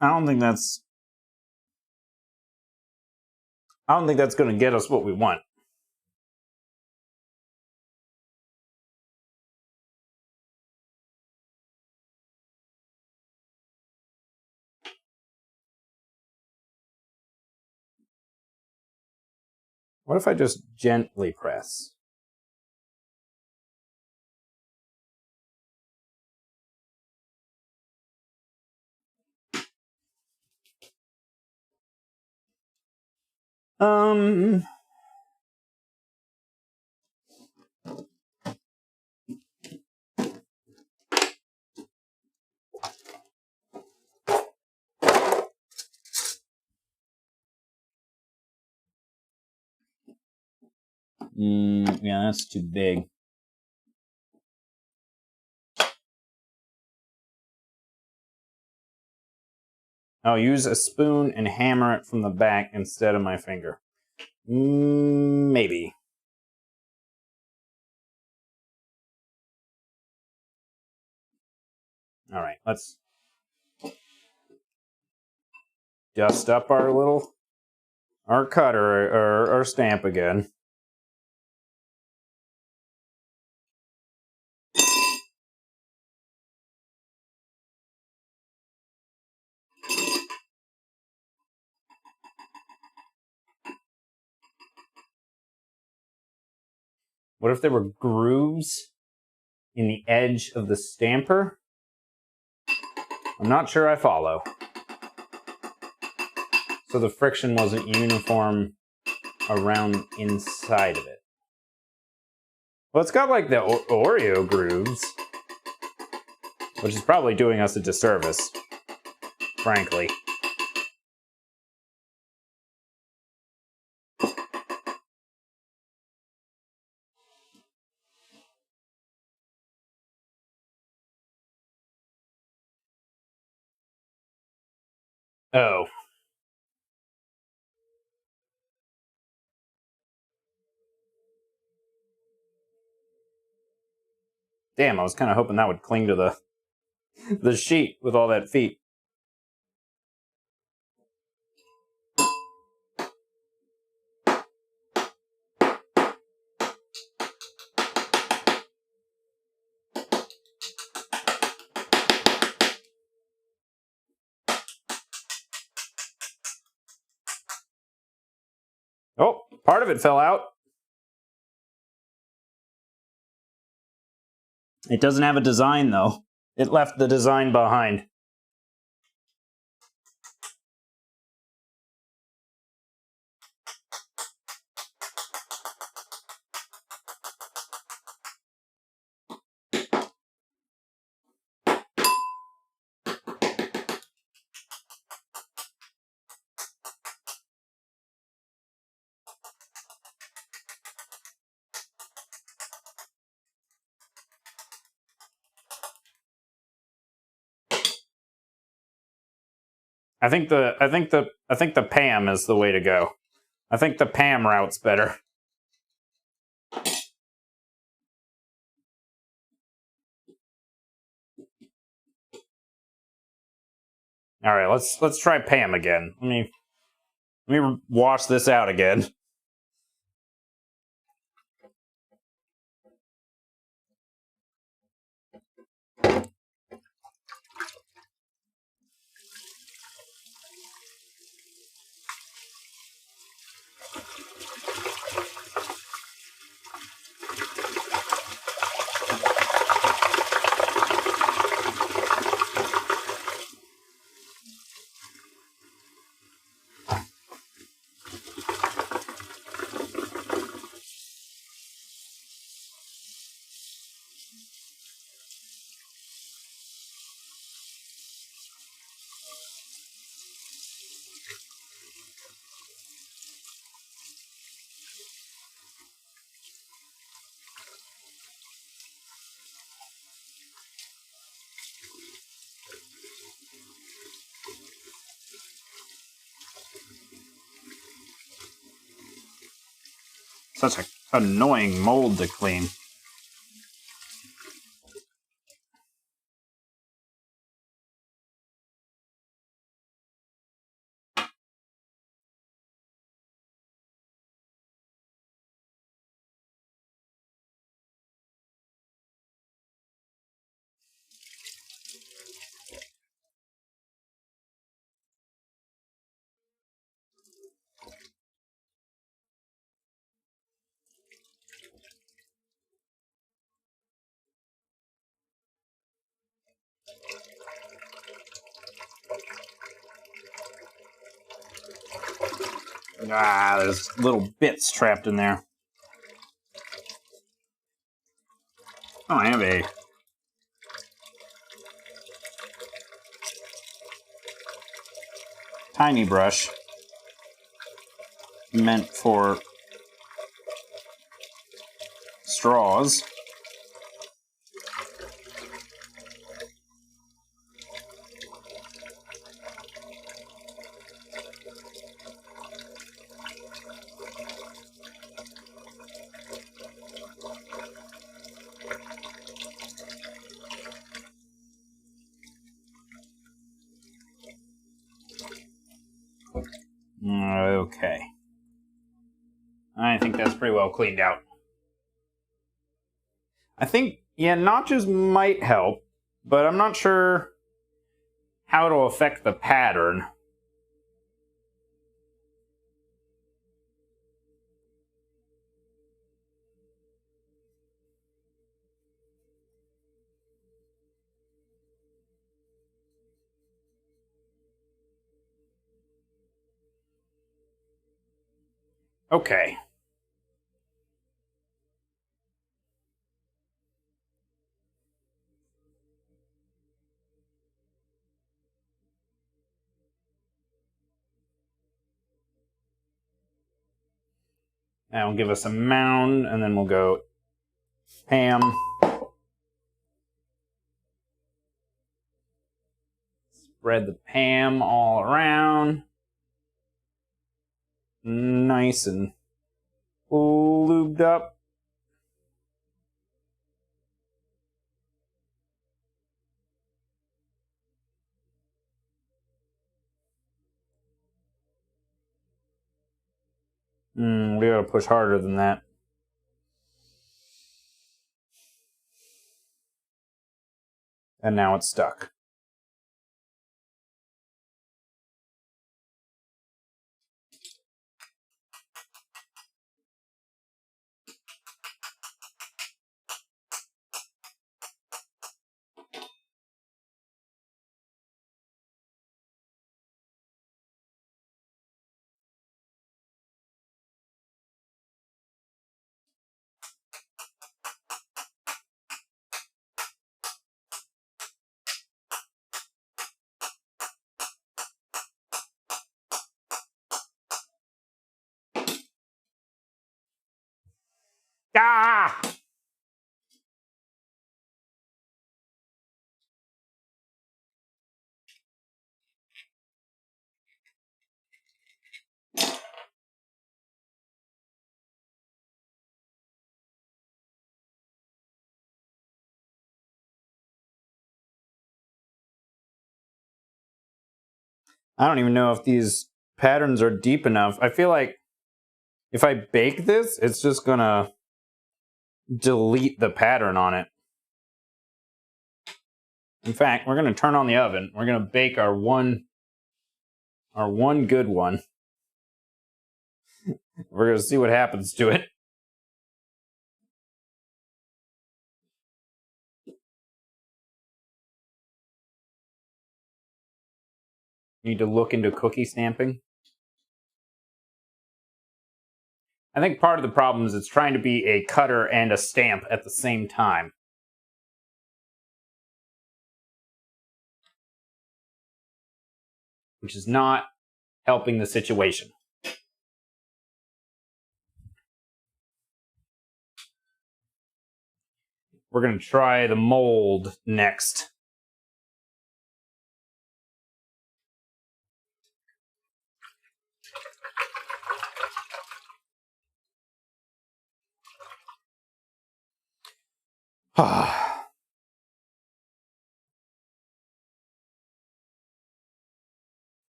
I don't think that's going to get us what we want. What if I just gently press? Yeah, that's too big. I'll use a spoon and hammer it from the back instead of my finger. Maybe. All right, let's dust up our cutter or our stamp again. What if there were grooves in the edge of the stamper? I'm not sure I follow. So the friction wasn't uniform around inside of it. Well, it's got like the Oreo grooves, which is probably doing us a disservice, frankly. Oh. Damn, I was kind of hoping that would cling to the sheet with all that feet. Oh, part of it fell out. It doesn't have a design, though. It left the design behind. I think the Pam is the way to go. I think the Pam route's better. All right, let's try Pam again. Let me wash this out again. Such an annoying mold to clean. Ah, there's little bits trapped in there. Oh, I have a tiny brush meant for straws. Okay. I think that's pretty well cleaned out. I think, yeah, notches might help, but I'm not sure how it'll affect the pattern. Okay. That'll give us a mound, and then we'll go Pam. Spread the Pam all around. Nice and lubed up. We gotta push harder than that. And now it's stuck. Ah! I don't even know if these patterns are deep enough. I feel like if I bake this, it's just gonna delete the pattern on it. In fact, we're gonna turn on the oven. We're gonna bake our one good one. We're gonna see what happens to it. Need to look into cookie stamping. I think part of the problem is it's trying to be a cutter and a stamp at the same time. Which is not helping the situation. We're going to try the mold next.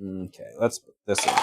Okay, let's put this in.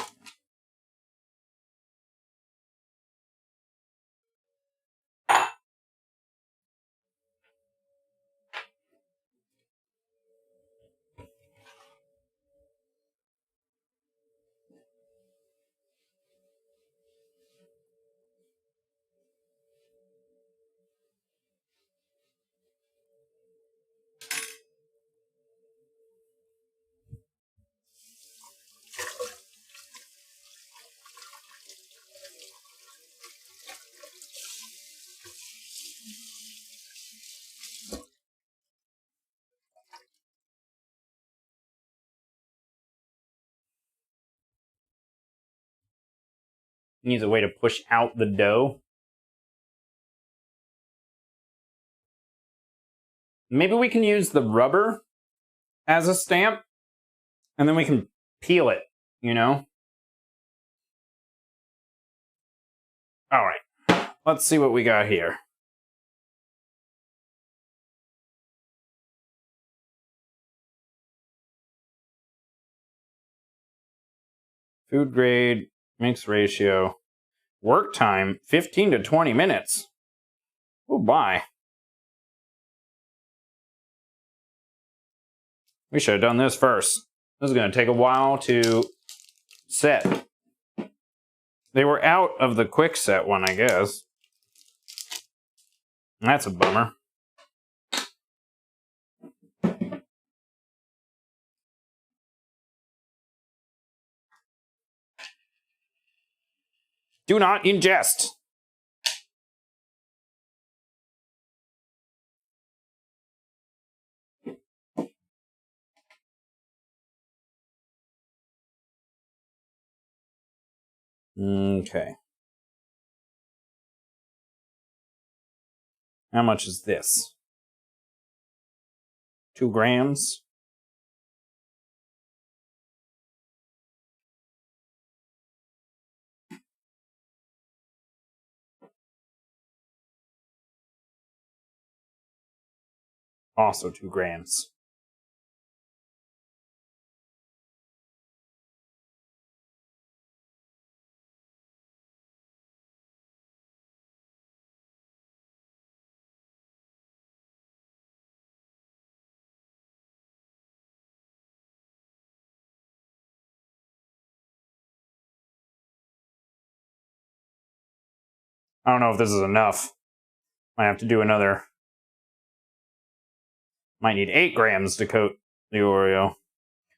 needs a way to push out the dough. Maybe we can use the rubber as a stamp, and then we can peel it, you know? All right, let's see what we got here. Food grade, mix ratio, work time, 15 to 20 minutes. Oh, bye. We should have done this first. This is going to take a while to set. They were out of the quick set one, I guess. That's a bummer. Do not ingest. Okay. How much is this? 2 grams. Also 2 grams. I don't know if this is enough. Might have to do another. Might need 8 grams to coat the Oreo.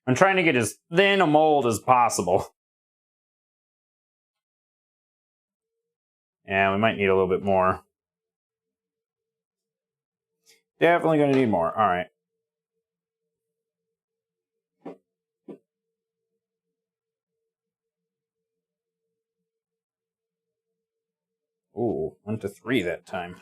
I'm trying to get as thin a mold as possible. Yeah, we might need a little bit more. Definitely going to need more. All right. Ooh, 1 to 3 that time.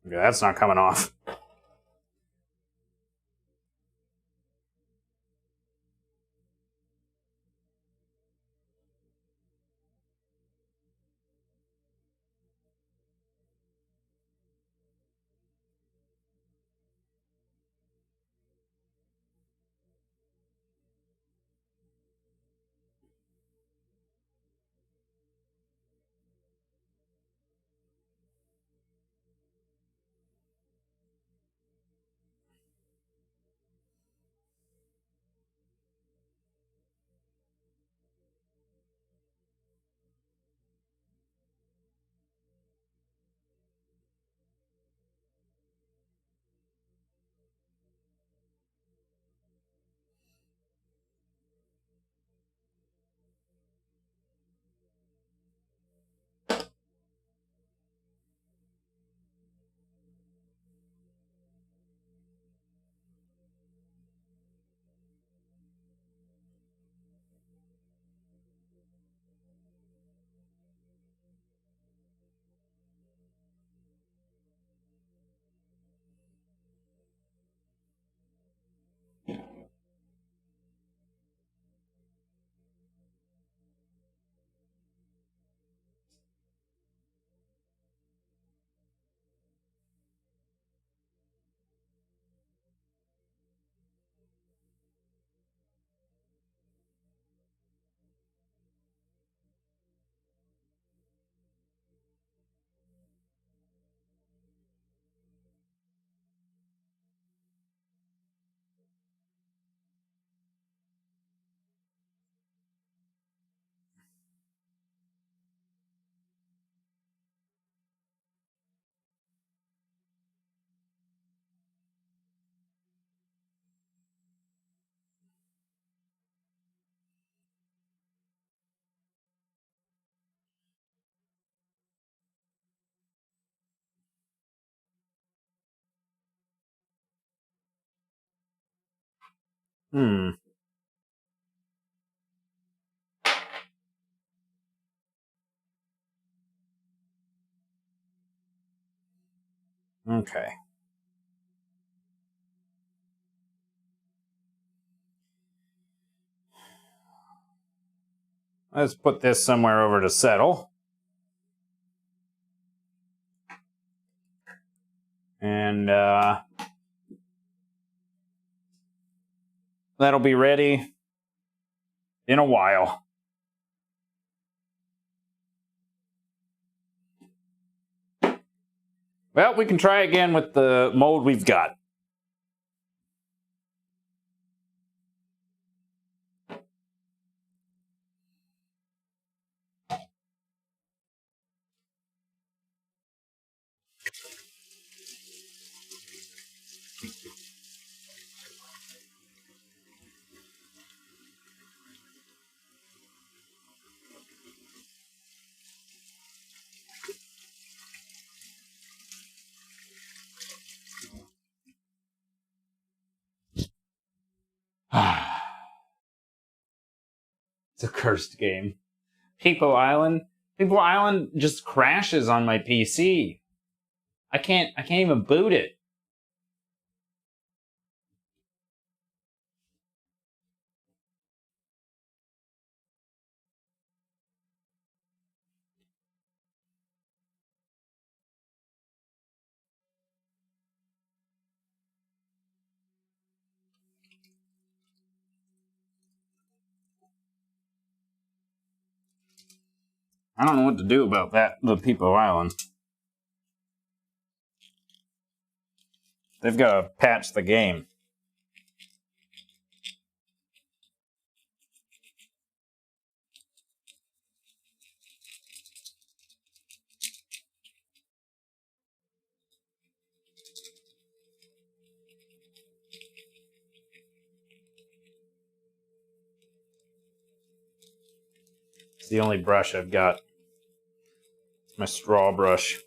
Okay, that's not coming off. Okay. Let's put this somewhere over to settle. And that'll be ready in a while. Well, we can try again with the mold we've got. It's a cursed game. People Island just crashes on my PC. I can't even boot it. I don't know what to do about that, the People Island. They've got to patch the game. It's the only brush I've got. My straw brush.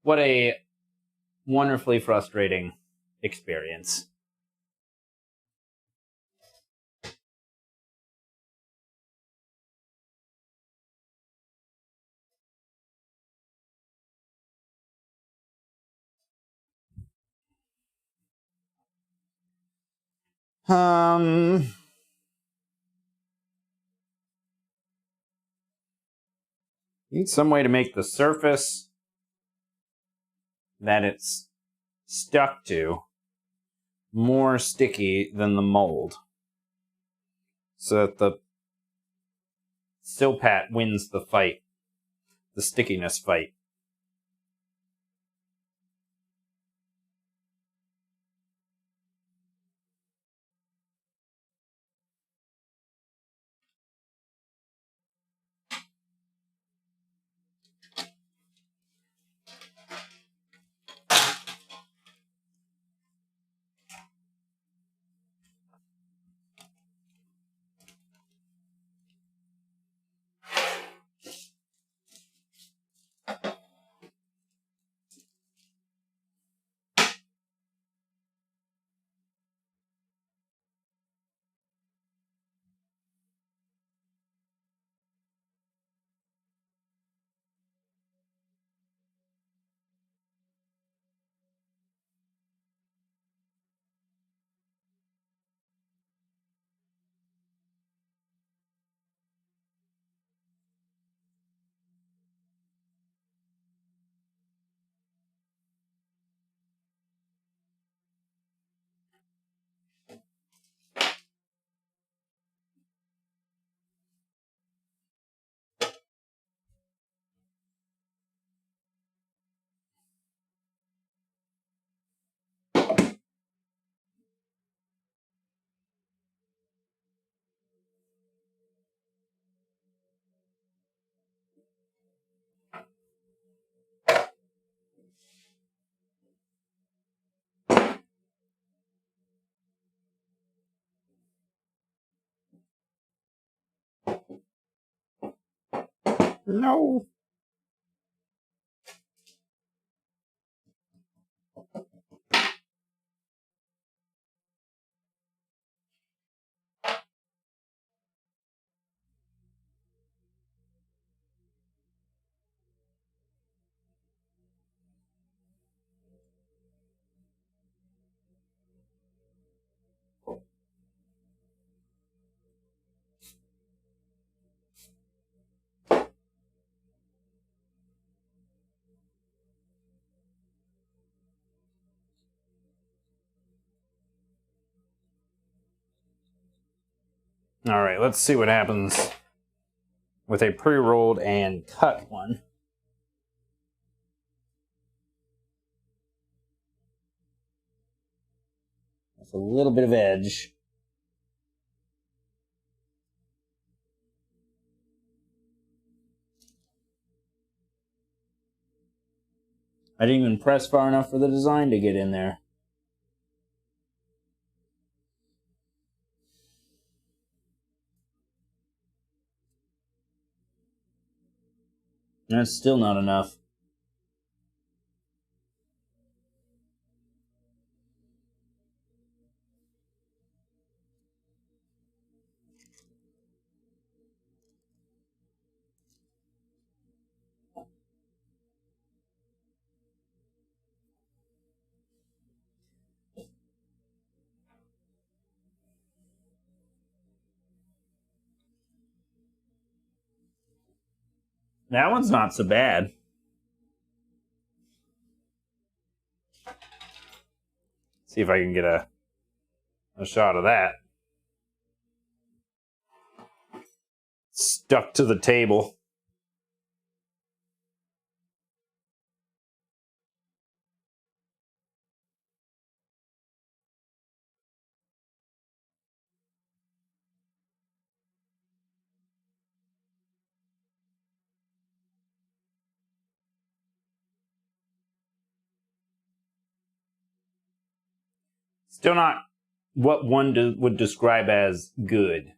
What a wonderfully frustrating experience. Need some way to make the surface that it's stuck to more sticky than the mold, so that the Silpat wins the fight, the stickiness fight. No. All right, let's see what happens with a pre-rolled and cut one. That's a little bit of edge. I didn't even press far enough for the design to get in there. That's still not enough. That one's not so bad. See if I can get a shot of that. Stuck to the table. Still not what one would describe as good.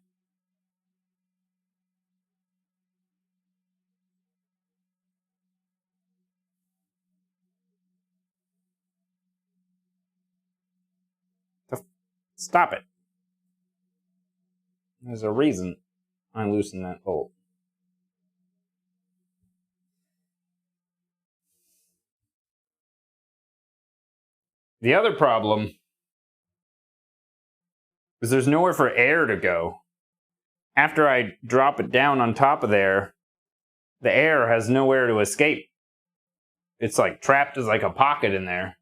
Stop it. There's a reason I loosened that bolt. The other problem is there's nowhere for air to go. After I drop it down on top of there, the air has nowhere to escape. It's like trapped as like a pocket in there.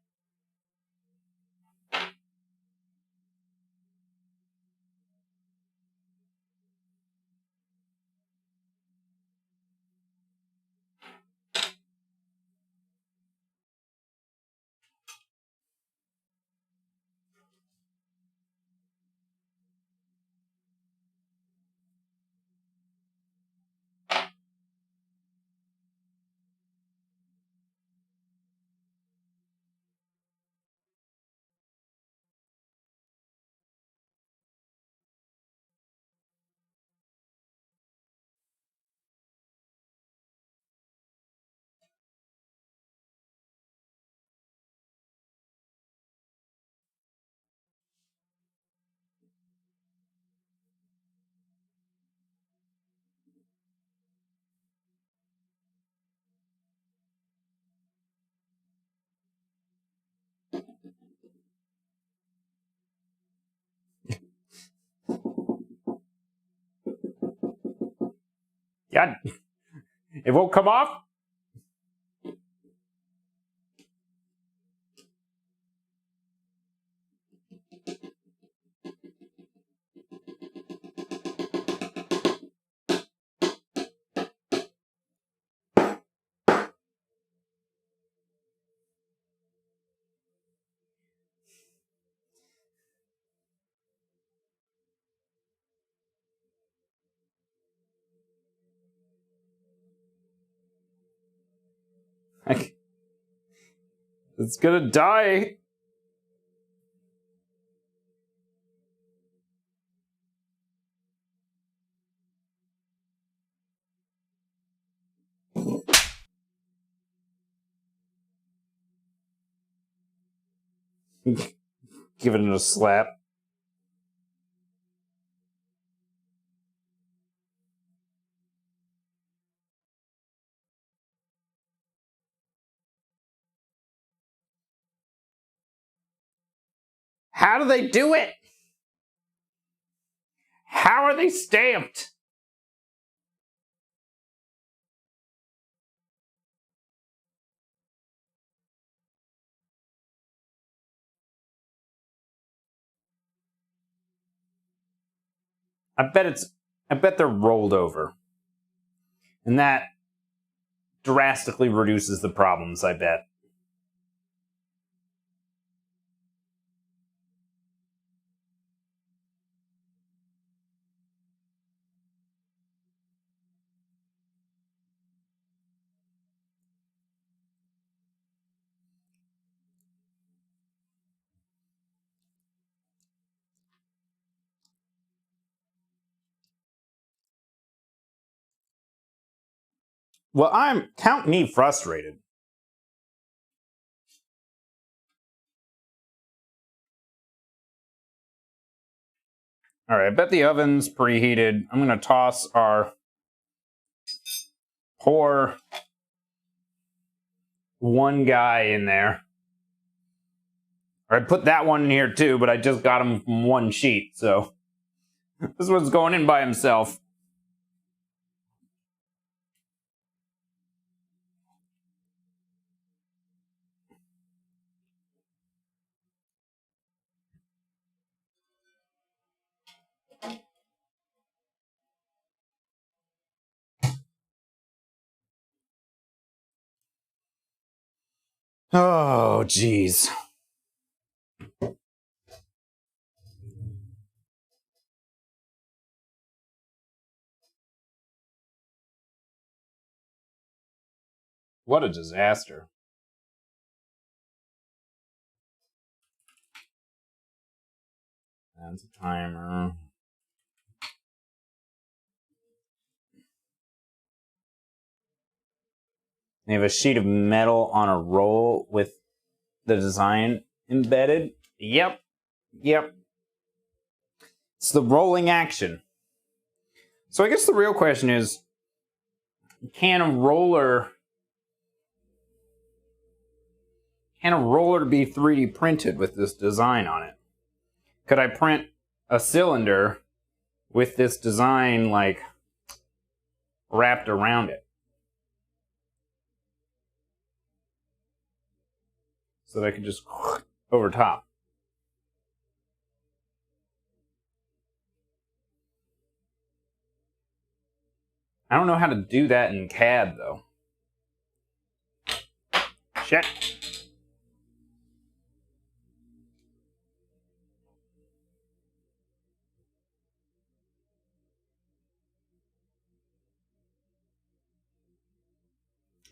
God, it won't come off? It's gonna die. Give it a slap. How do they do it? How are they stamped? I bet they're rolled over. And that drastically reduces the problems, I bet. Well, count me frustrated. All right, I bet the oven's preheated. I'm going to toss our poor one guy in there. Or I put that one in here too, but I just got him from one sheet, so this one's going in by himself. Oh, jeez. What a disaster. That's a timer. They have a sheet of metal on a roll with the design embedded. Yep. It's the rolling action. So I guess the real question is, can a roller be 3D printed with this design on it? Could I print a cylinder with this design, like, wrapped around it? So that I could just over top. I don't know how to do that in CAD, though. Shit.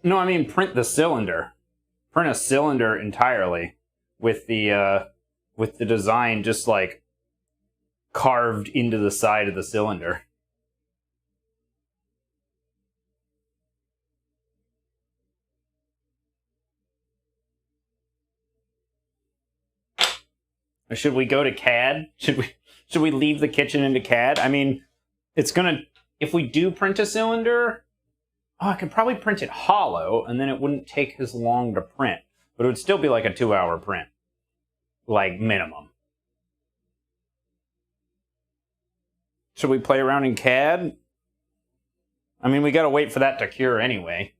No, I mean print the cylinder. Print a cylinder entirely with the design just like carved into the side of the cylinder. Should we go to CAD? Should we leave the kitchen into CAD? I mean, it's gonna, if we do print a cylinder, I could probably print it hollow, and then it wouldn't take as long to print. But it would still be like a 2-hour print. Like, minimum. Should we play around in CAD? I mean, we gotta wait for that to cure anyway.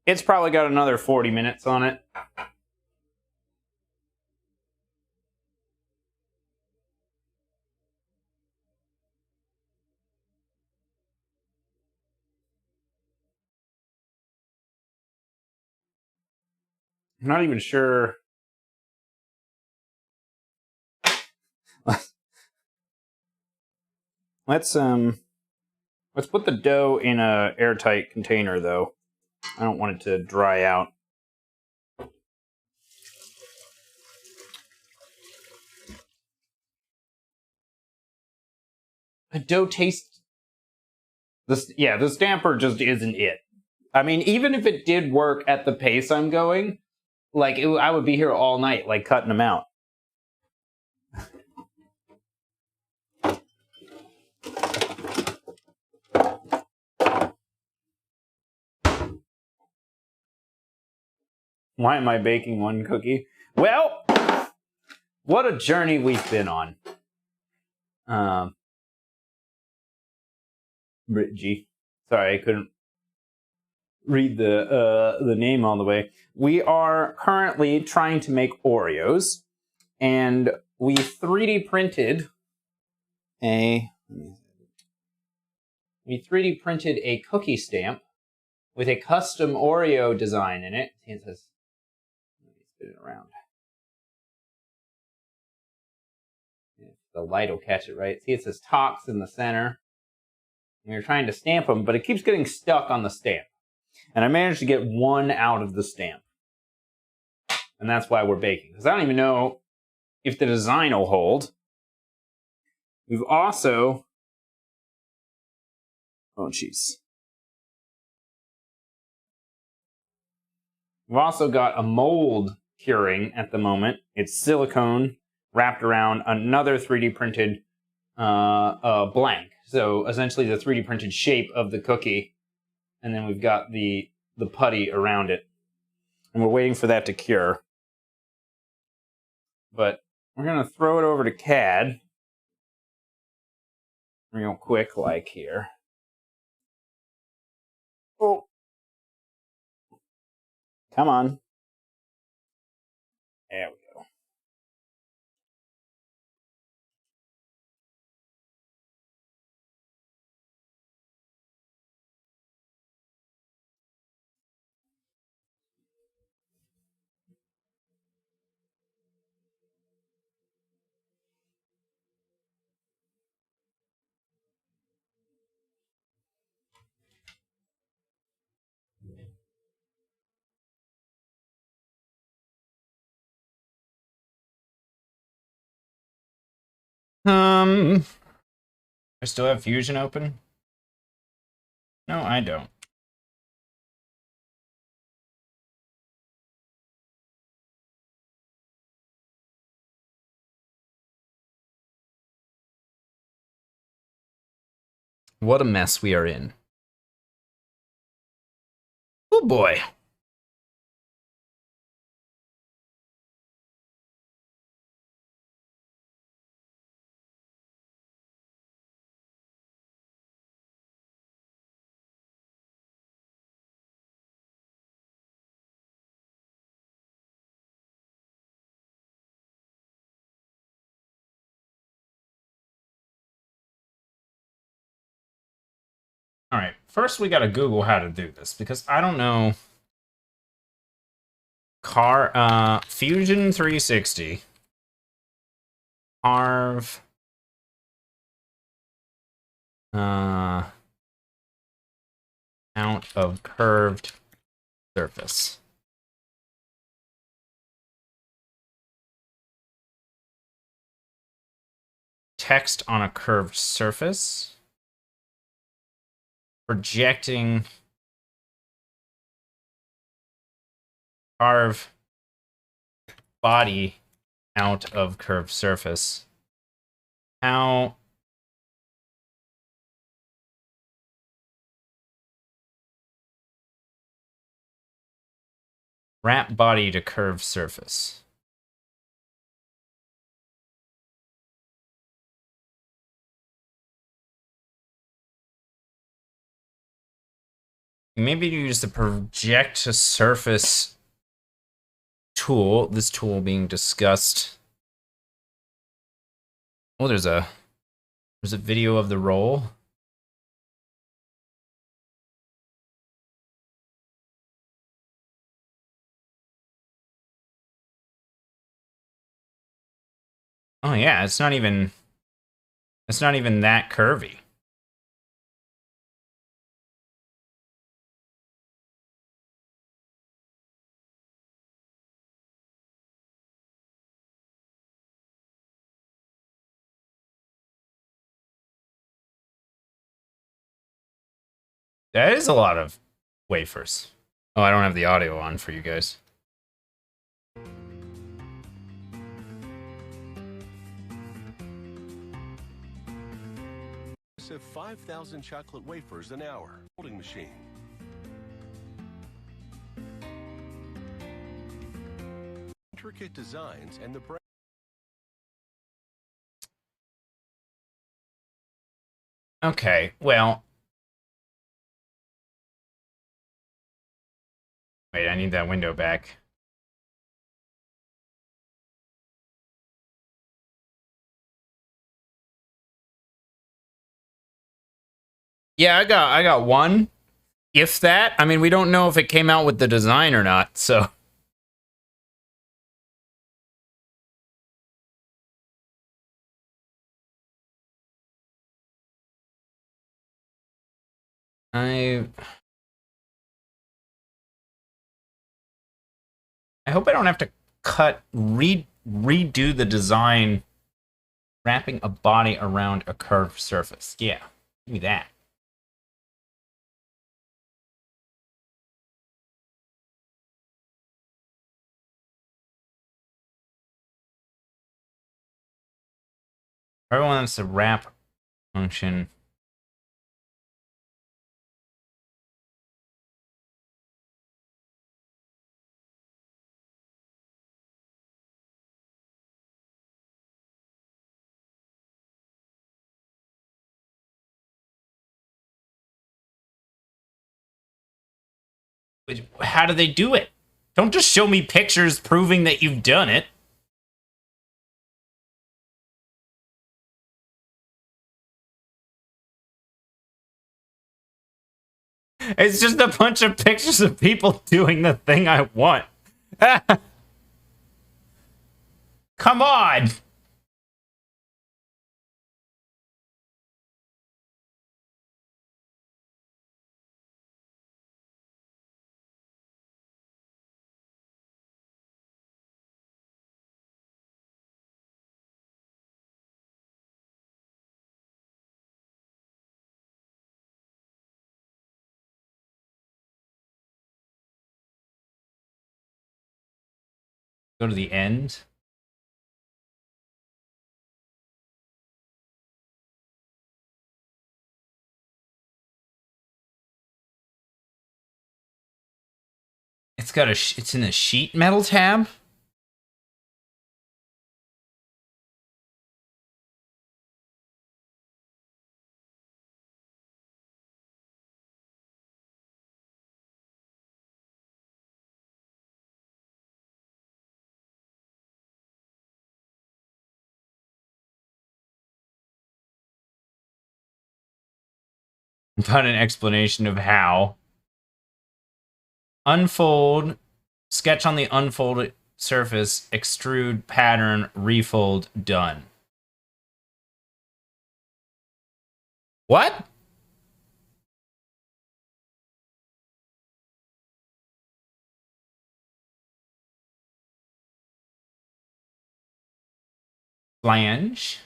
It's probably got another 40 minutes on it. I'm not even sure. Let's put the dough in a airtight container though. I don't want it to dry out. A dough taste. The stamper just isn't it. I mean, even if it did work at the pace I'm going, like I would be here all night, like cutting them out. Why am I baking one cookie? Well, what a journey we've been on. Bridgie. Sorry, I couldn't read the name all the way. We are currently trying to make Oreos, and we 3D printed a cookie stamp with a custom Oreo design in it. See, it says, let me spin it around. If the light will catch it right. See, it says Tox in the center. And we're trying to stamp them, but it keeps getting stuck on the stamp. And I managed to get one out of the stamp. And that's why we're baking. Because I don't even know if the design will hold. We've also... Oh, jeez. We've also got a mold curing at the moment. It's silicone wrapped around another 3D printed blank. So essentially the 3D printed shape of the cookie. And then we've got the putty around it. And we're waiting for that to cure. But we're going to throw it over to CAD. Real quick like here. Oh. Come on. There we go. I still have Fusion open? No, I don't. What a mess we are in. Oh boy. All right, first we got to Google how to do this because I don't know. Fusion 360. Carve. Out of curved surface. Text on a curved surface. Projecting. Carve body out of curved surface. How wrap body to curved surface. Maybe use the project to surface tool. This tool being discussed. Oh, there's a video of the roll. Oh yeah, it's not even that curvy. That is a lot of wafers. Oh, I don't have the audio on for you guys. Massive 5,000 chocolate wafers an hour. Folding machine. Intricate designs and the brand. Okay, well. Wait, I need that window back. Yeah, I got one. If that, I mean, we don't know if it came out with the design or not, so. I hope I don't have to redo the design, wrapping a body around a curved surface. Yeah, give me that. Everyone wants the wrap function. How do they do it? Don't just show me pictures proving that you've done it. It's just a bunch of pictures of people doing the thing I want. Come on! Go to the end. It's got it's in the sheet metal tab. Without an explanation of how. Unfold, sketch on the unfolded surface, extrude, pattern, refold, done. What? Flange.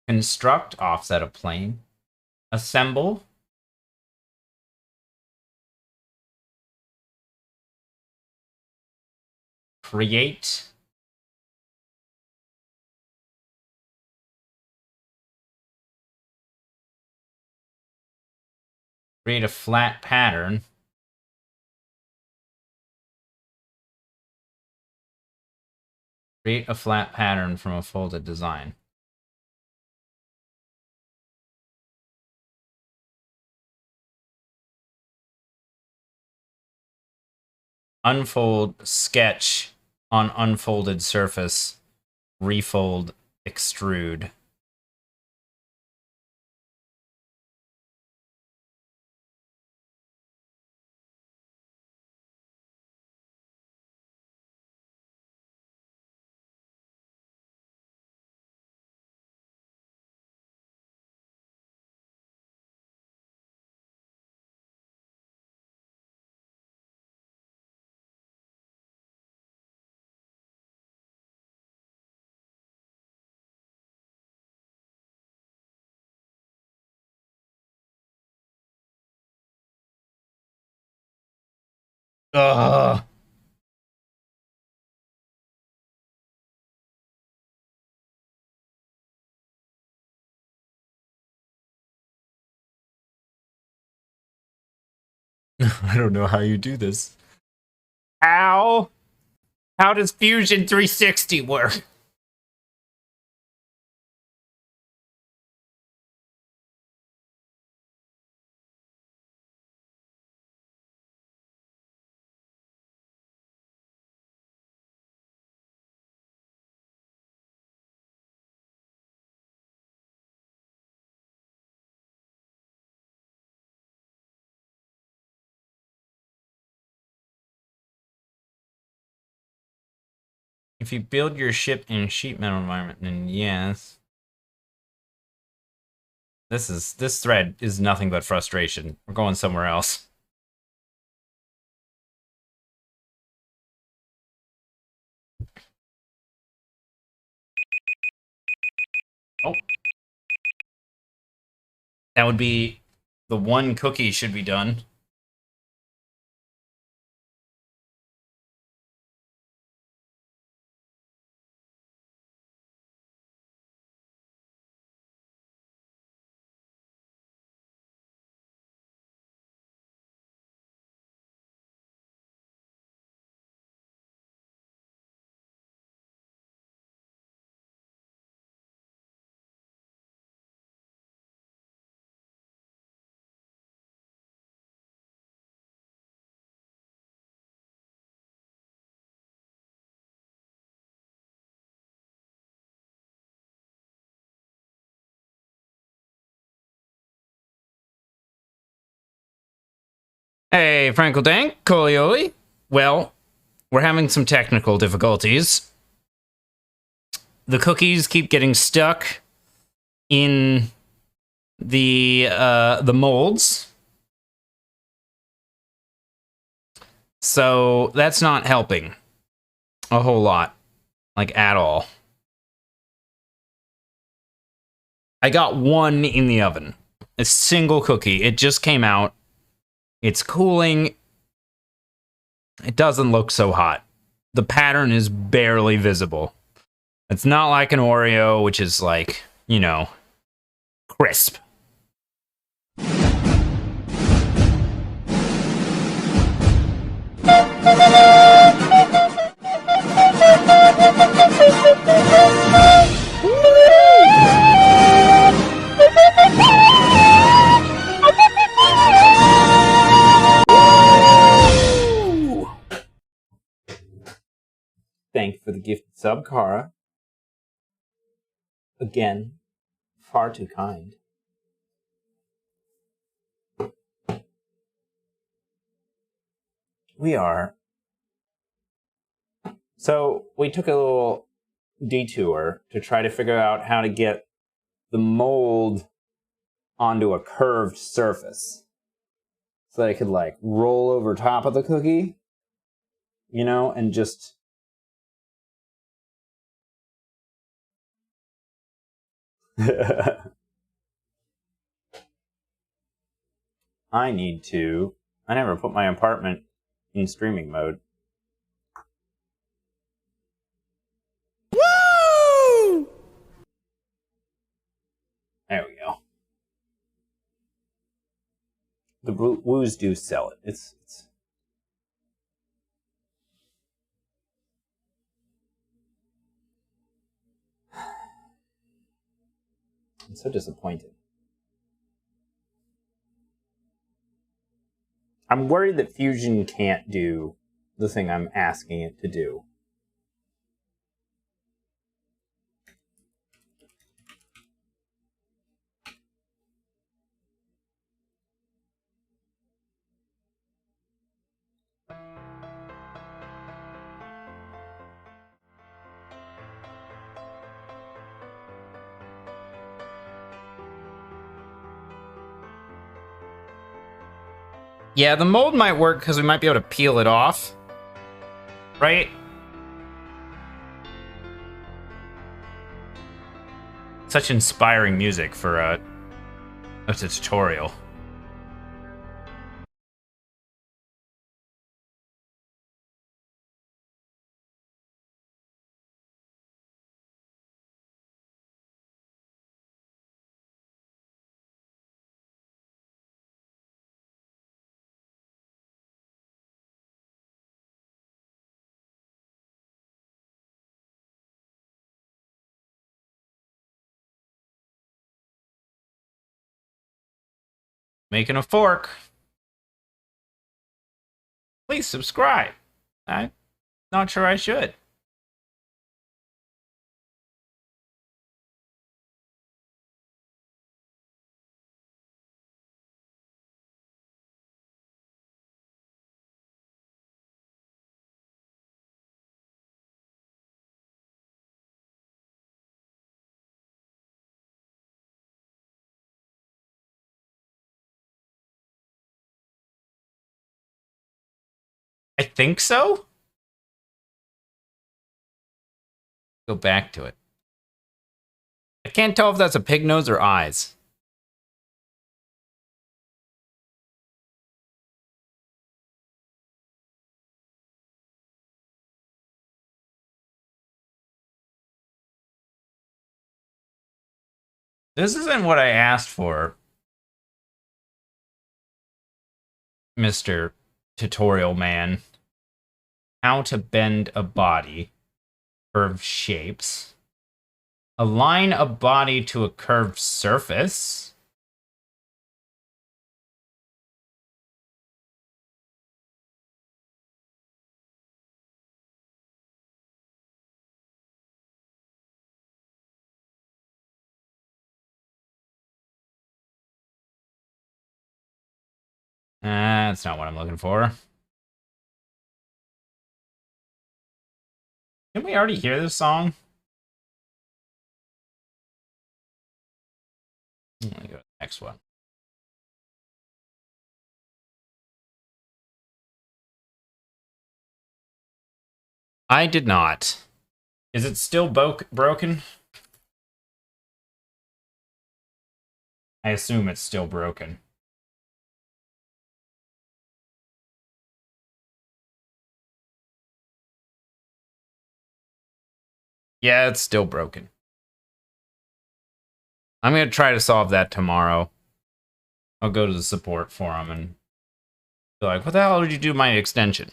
Construct, offset a plane. Assemble. Create. Create a flat pattern. Create a flat pattern from a folded design. Unfold, sketch on unfolded surface, refold, extrude. Ugh. I don't know how you do this. How? How does Fusion 360 work? If you build your ship in sheet metal environment, then yes. This thread is nothing but frustration. We're going somewhere else. Oh. That would be the one cookie should be done. Hey, Frankel Dank, Colioli. Well, we're having some technical difficulties. The cookies keep getting stuck in the molds. So that's not helping a whole lot, like at all. I got one in the oven, a single cookie. It just came out. It's cooling. It doesn't look so hot. The pattern is barely visible. It's not like an Oreo, which is like, you know, crisp. Thank you for the gifted sub, Kara. Again, far too kind. We are. So, we took a little detour to try to figure out how to get the mold onto a curved surface. So that it could, like, roll over top of the cookie, you know, and just... I need to... I never put my apartment in streaming mode. Woo! There we go. The woos do sell it. It's I'm so disappointed. I'm worried that Fusion can't do the thing I'm asking it to do. Yeah, the mold might work because we might be able to peel it off. Right? Such inspiring music for a tutorial. making a fork. Please subscribe. I'm not sure I should. I think so. Go back to it. I can't tell if that's a pig nose or eyes. This isn't what I asked for, Mr. Tutorial Man. How to bend a body, curved shapes, align a body to a curved surface. That's not what I'm looking for. Didn't we already hear this song? Let me go to the next one. I did not. Is it still broken? I assume it's still broken. Yeah, it's still broken. I'm going to try to solve that tomorrow. I'll go to the support forum and be like, what the hell did you do to my extension?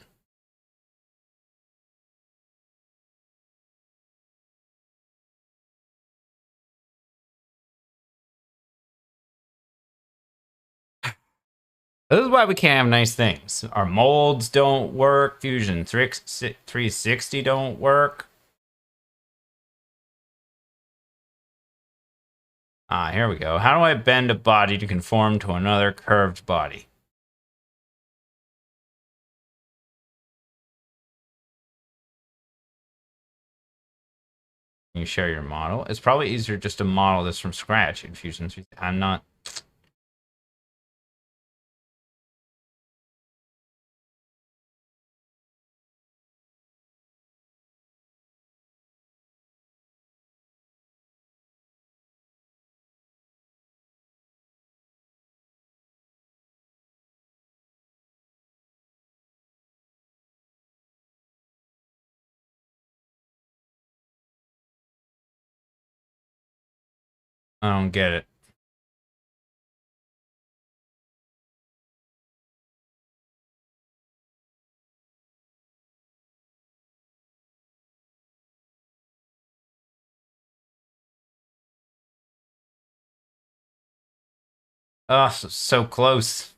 This is why we can't have nice things. Our molds don't work. Fusion 360 don't work. Ah, here we go. How do I bend a body to conform to another curved body? Can you share your model? It's probably easier just to model this from scratch in Fusion 360. I'm not... I don't get it. Oh, so close.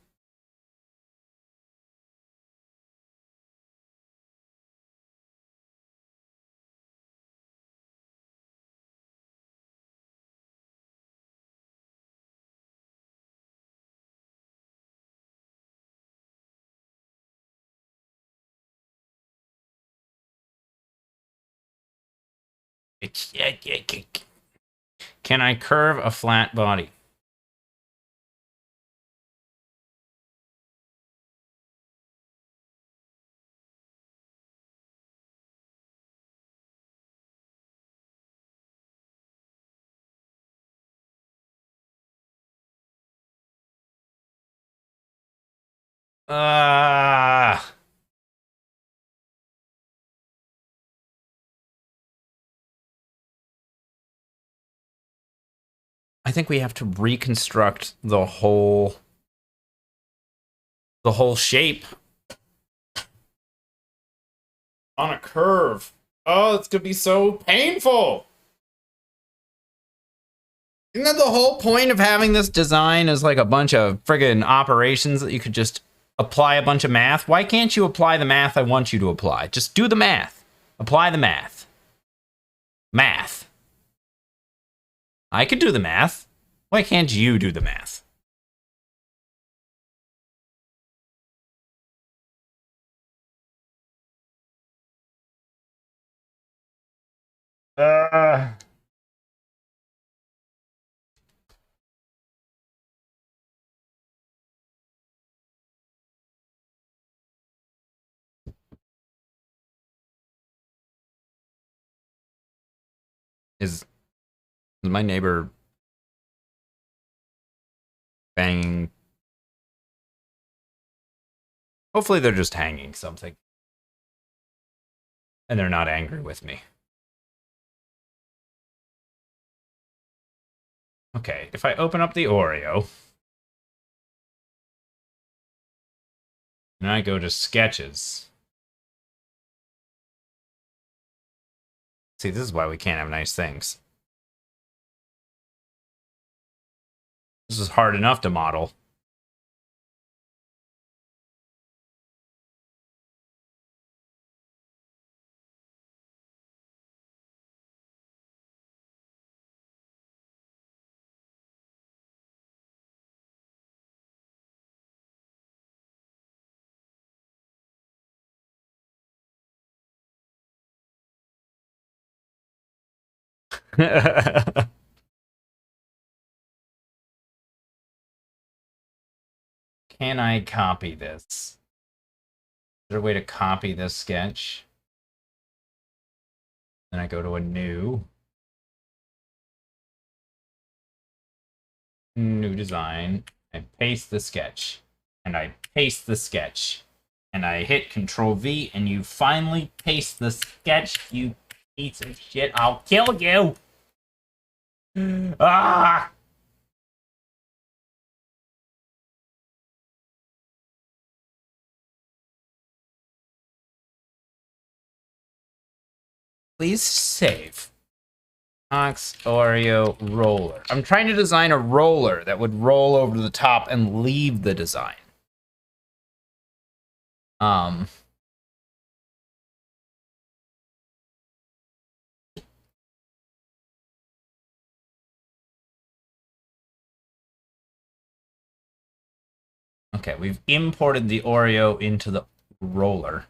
Can I curve a flat body? Ah. I think we have to reconstruct the whole shape on a curve. Oh, it's gonna be so painful. Isn't that the whole point of having this design as like a bunch of friggin' operations that you could just apply a bunch of math? Why can't you apply the math I want you to apply? Just do the math. Apply the math. Math. I could do the math. Why can't you do the math? Is my neighbor banging? Hopefully they're just hanging something. And they're not angry with me. Okay, if I open up the Oreo, and I go to sketches. See, this is why we can't have nice things. This is hard enough to model. Can I copy this? Is there a way to copy this sketch? Then I go to a new design. I paste the sketch. And I paste the sketch. And I hit Control V, and you finally paste the sketch, you piece of shit. I'll kill you! Ah! Please save. Ox Oreo roller. I'm trying to design a roller that would roll over to the top and leave the design. Okay, we've imported the Oreo into the roller.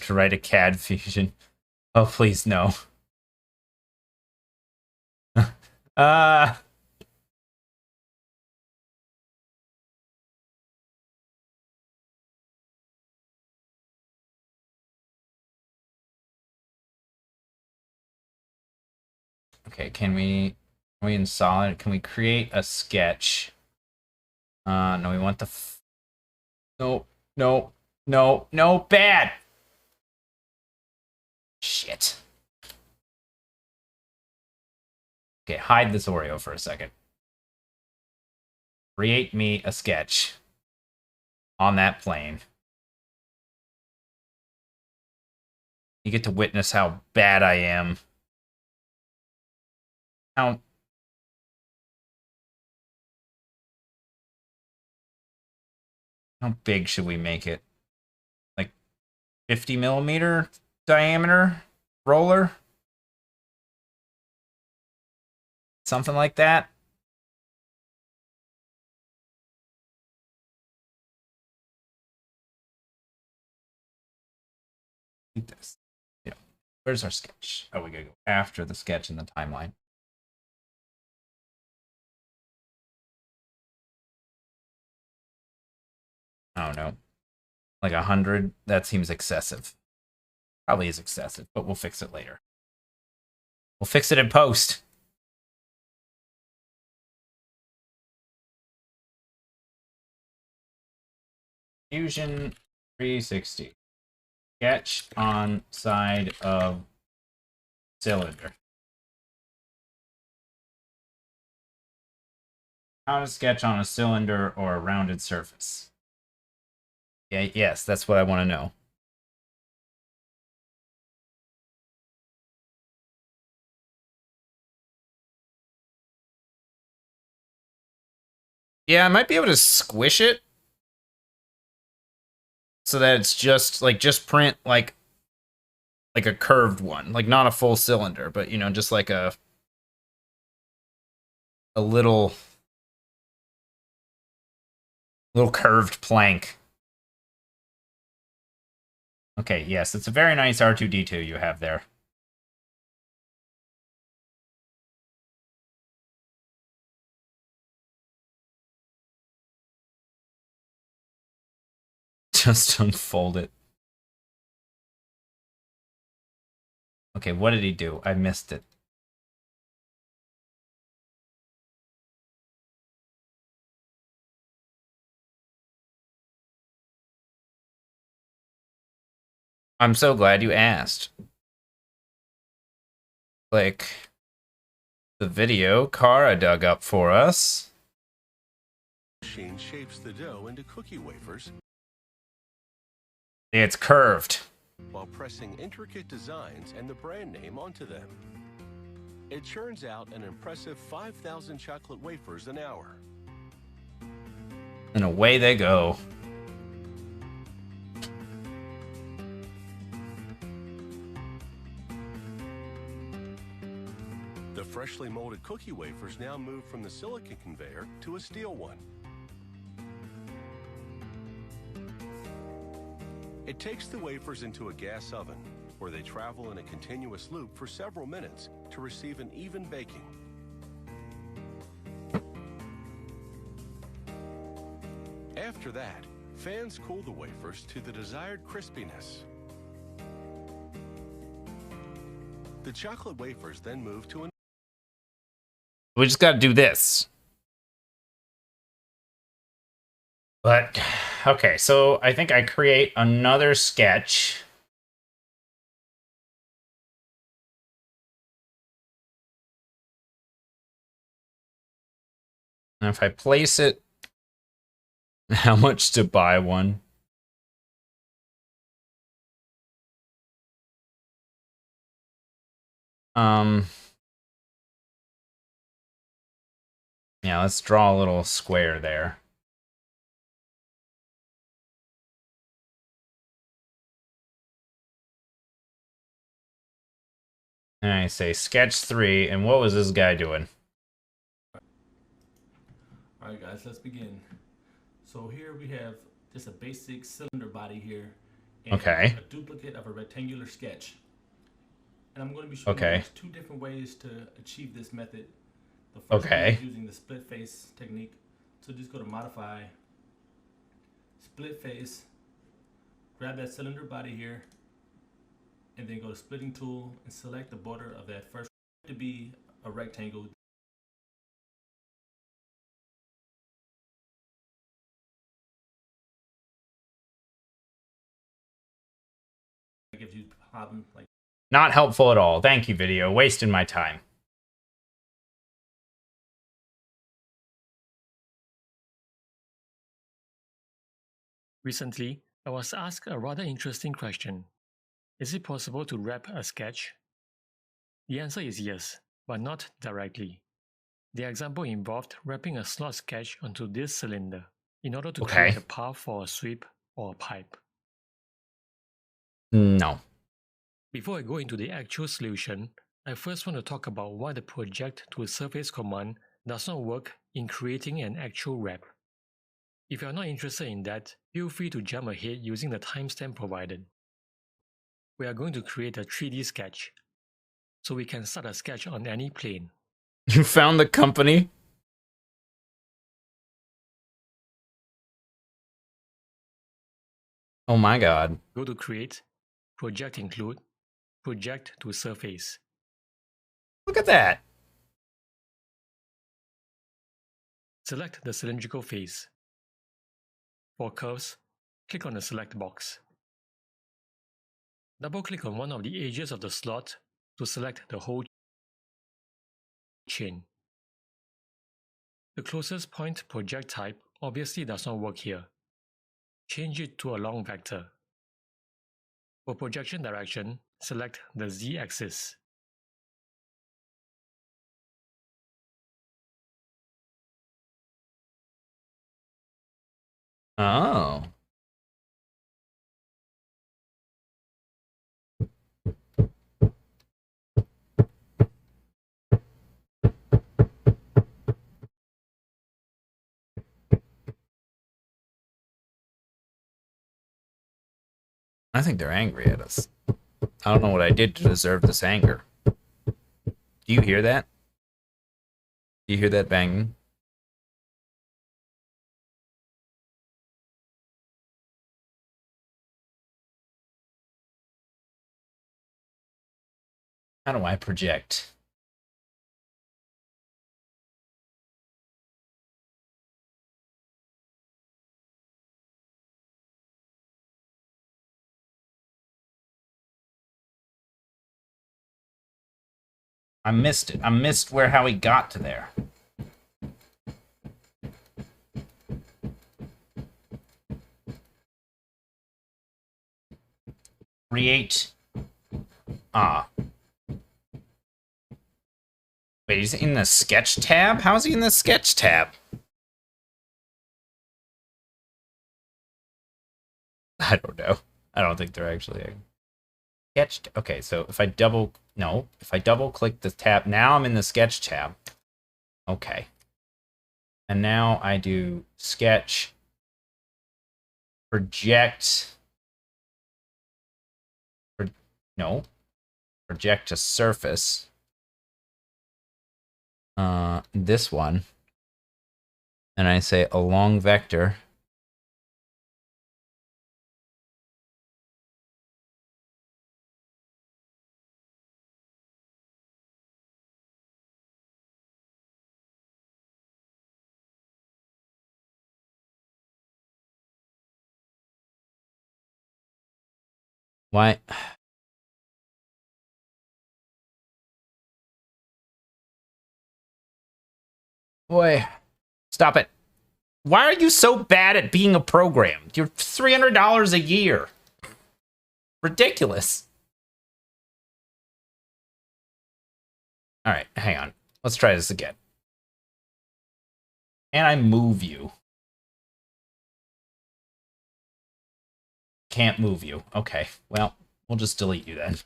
To write a CAD fusion. Oh, please, no. Okay, can we in Solid, can we create a sketch? No, we want the no, bad. Shit. Okay, hide this Oreo for a second. Create me a sketch on that plane. You get to witness how bad I am. How big should we make it? Like 50 millimeter diameter roller? Something like that. Like this. Yeah. Where's our sketch? Oh, we gotta go after the sketch in the timeline. I don't know. Like 100? That seems excessive. Probably is excessive, but we'll fix it later. We'll fix it in post. Fusion 360. Sketch on side of cylinder. How to sketch on a cylinder or a rounded surface. Yeah, yes, that's what I want to know. Yeah, I might be able to squish it so that it's just print like a curved one, like not a full cylinder, but you know, just like a little curved plank. Okay, yes, it's a very nice R2-D2 you have there. Just unfold it. Okay, what did he do? I missed it. I'm so glad you asked. Like the video Kara dug up for us. Machine shapes the dough into cookie wafers It's curved. while pressing intricate designs and the brand name onto them. It churns out an impressive 5,000 chocolate wafers an hour. And away they go. The freshly molded cookie wafers now move from the silicon conveyor to a steel one. It takes the wafers into a gas oven, where they travel in a continuous loop for several minutes to receive an even baking. After that, fans cool the wafers to the desired crispiness. The chocolate wafers then move to an We just gotta do this. But, okay, so I think I create another sketch. And if I place it, how much to buy one? Yeah, let's draw a little square there. And I say sketch 3, and what was this guy doing? Alright guys, let's begin. So here we have just a basic cylinder body here. And Okay. a duplicate of a rectangular sketch. And I'm going to be showing Okay. you guys 2 different ways to achieve this method. The first one is using the split face technique. So just go to modify, split face, grab that cylinder body here, and then go to splitting tool and select the border of that first to be a rectangle. That gives you a problem like Not helpful at all. Thank you, video. Wasting my time. Recently, I was asked a rather interesting question. Is it possible to wrap a sketch? The answer is yes, but not directly. The example involved wrapping a slot sketch onto this cylinder in order to create a path for a sweep or a pipe. No. Before I go into the actual solution, I first want to talk about why the project to surface command does not work in creating an actual wrap. If you are not interested in that, feel free to jump ahead using the timestamp provided. We are going to create a 3D sketch, so we can start a sketch on any plane. You found the company? Oh my god. Go to Create, Project Include, Project to Surface. Look at that. Select the cylindrical face. For curves, click on the Select box. Double-click on one of the edges of the slot to select the whole chain. The closest point project type obviously does not work here. Change it to a long vector. For projection direction, select the Z-axis. Oh. I think they're angry at us. I don't know what I did to deserve this anger. Do you hear that? Do you hear that banging? How do I project? I missed it. I missed how he got to there. Create. Ah. Wait, he's in the sketch tab? How is he in the sketch tab? I don't know. I don't think they're actually sketched. Okay, so if I double click the tab, now I'm in the sketch tab. Okay. And now I do sketch, project, project to surface. This one. And I say along vector. Why? Boy, stop it. Why are you so bad at being a program? You're $300 a year. Ridiculous. All right, hang on. Let's try this again. And I move you. Can't move you. Okay, well, we'll just delete you then.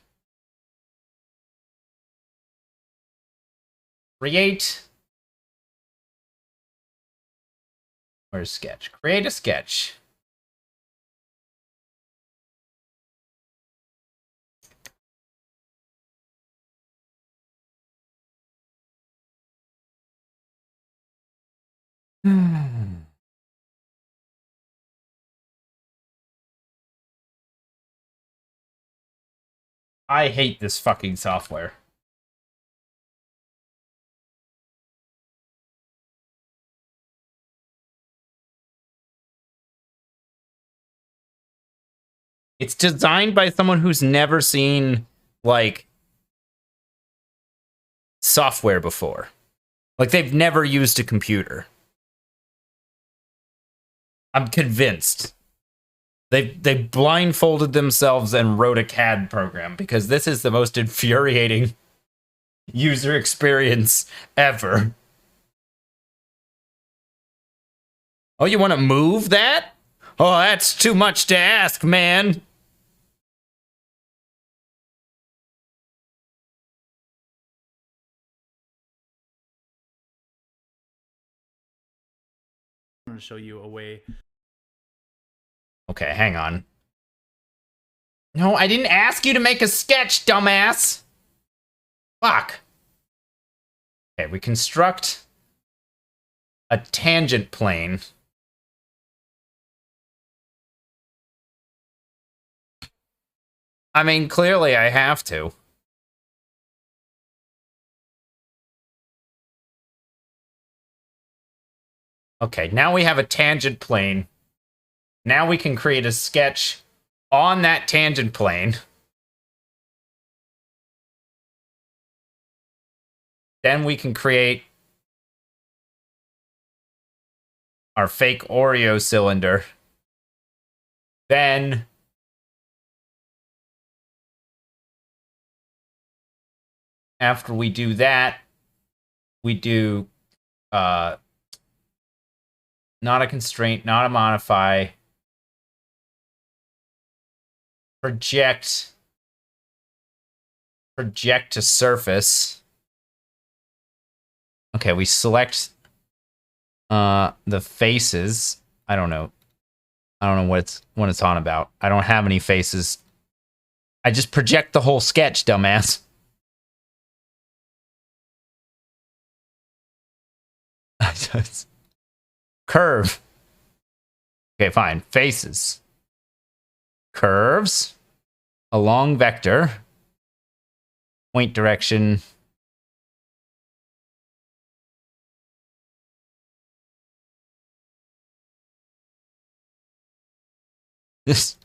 Create. Where's sketch? Create a sketch. I hate this fucking software. It's designed by someone who's never seen, like, software before. Like, they've never used a computer. I'm convinced. They blindfolded themselves and wrote a CAD program because this is the most infuriating user experience ever. Oh, you want to move that? Oh, that's too much to ask, man. I'm going to show you a way. Okay, hang on. No, I didn't ask you to make a sketch, dumbass. Fuck. Okay, we construct a tangent plane. I mean, clearly I have to. Okay, now we have a tangent plane. Now we can create a sketch on that tangent plane. Then we can create our fake Oreo cylinder. Then after we do that, we do Not a constraint, not a modify. Project to surface. Okay, we select the faces. I don't know what it's on about. I don't have any faces. I just project the whole sketch, dumbass. Curve. Okay, fine. Faces. Curves. A long vector. Point direction. This.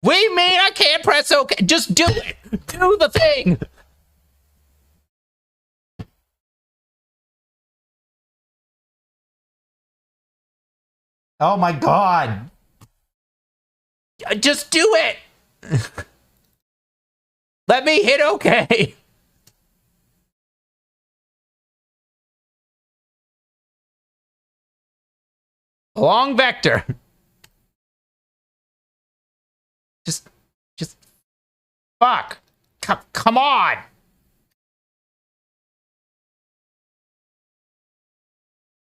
What do you mean I can't press OK? Just do it. Do the thing. Oh my god. Just do it. Let me hit OK. Long vector. Just fuck. Come on.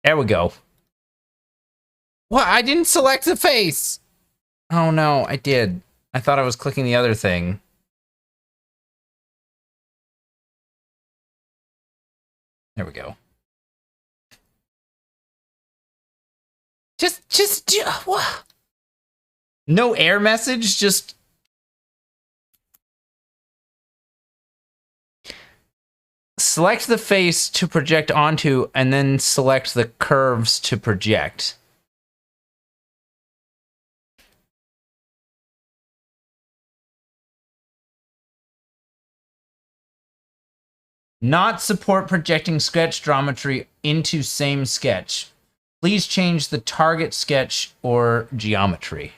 There we go. What? I didn't select the face. Oh no, I did. I thought I was clicking the other thing. There we go. Just what? No error message, just select the face to project onto and then select the curves to project. Not support projecting sketch geometry into same sketch. Please change the target sketch or geometry.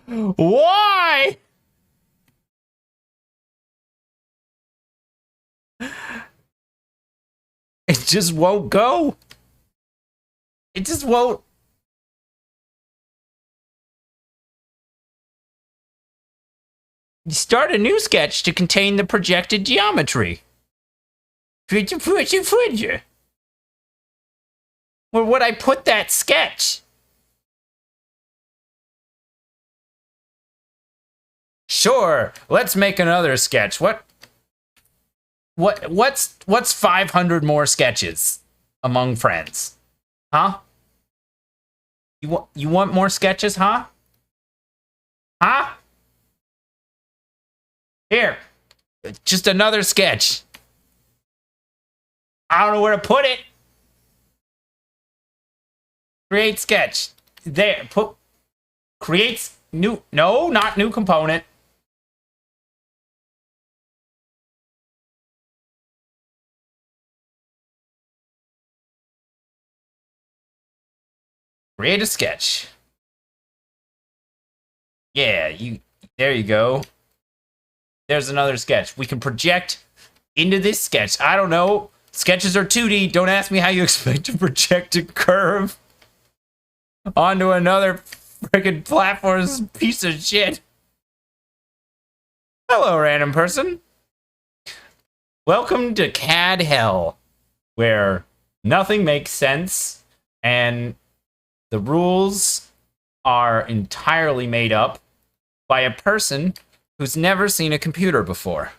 Why? It just won't go. It just won't. You start a new sketch to contain the projected geometry. Where would I put that sketch? Sure, let's make another sketch. What's 500 more sketches among friends? Huh? You want more sketches, huh? Huh? Here. Just another sketch. I don't know where to put it. Create sketch. There. Put creates new. No, not new component. Create a sketch. Yeah, there you go. There's another sketch. We can project into this sketch. I don't know. Sketches are 2D. Don't ask me how you expect to project a curve onto another freaking platform's piece of shit. Hello, random person. Welcome to CAD hell, where nothing makes sense and the rules are entirely made up by a person who's never seen a computer before.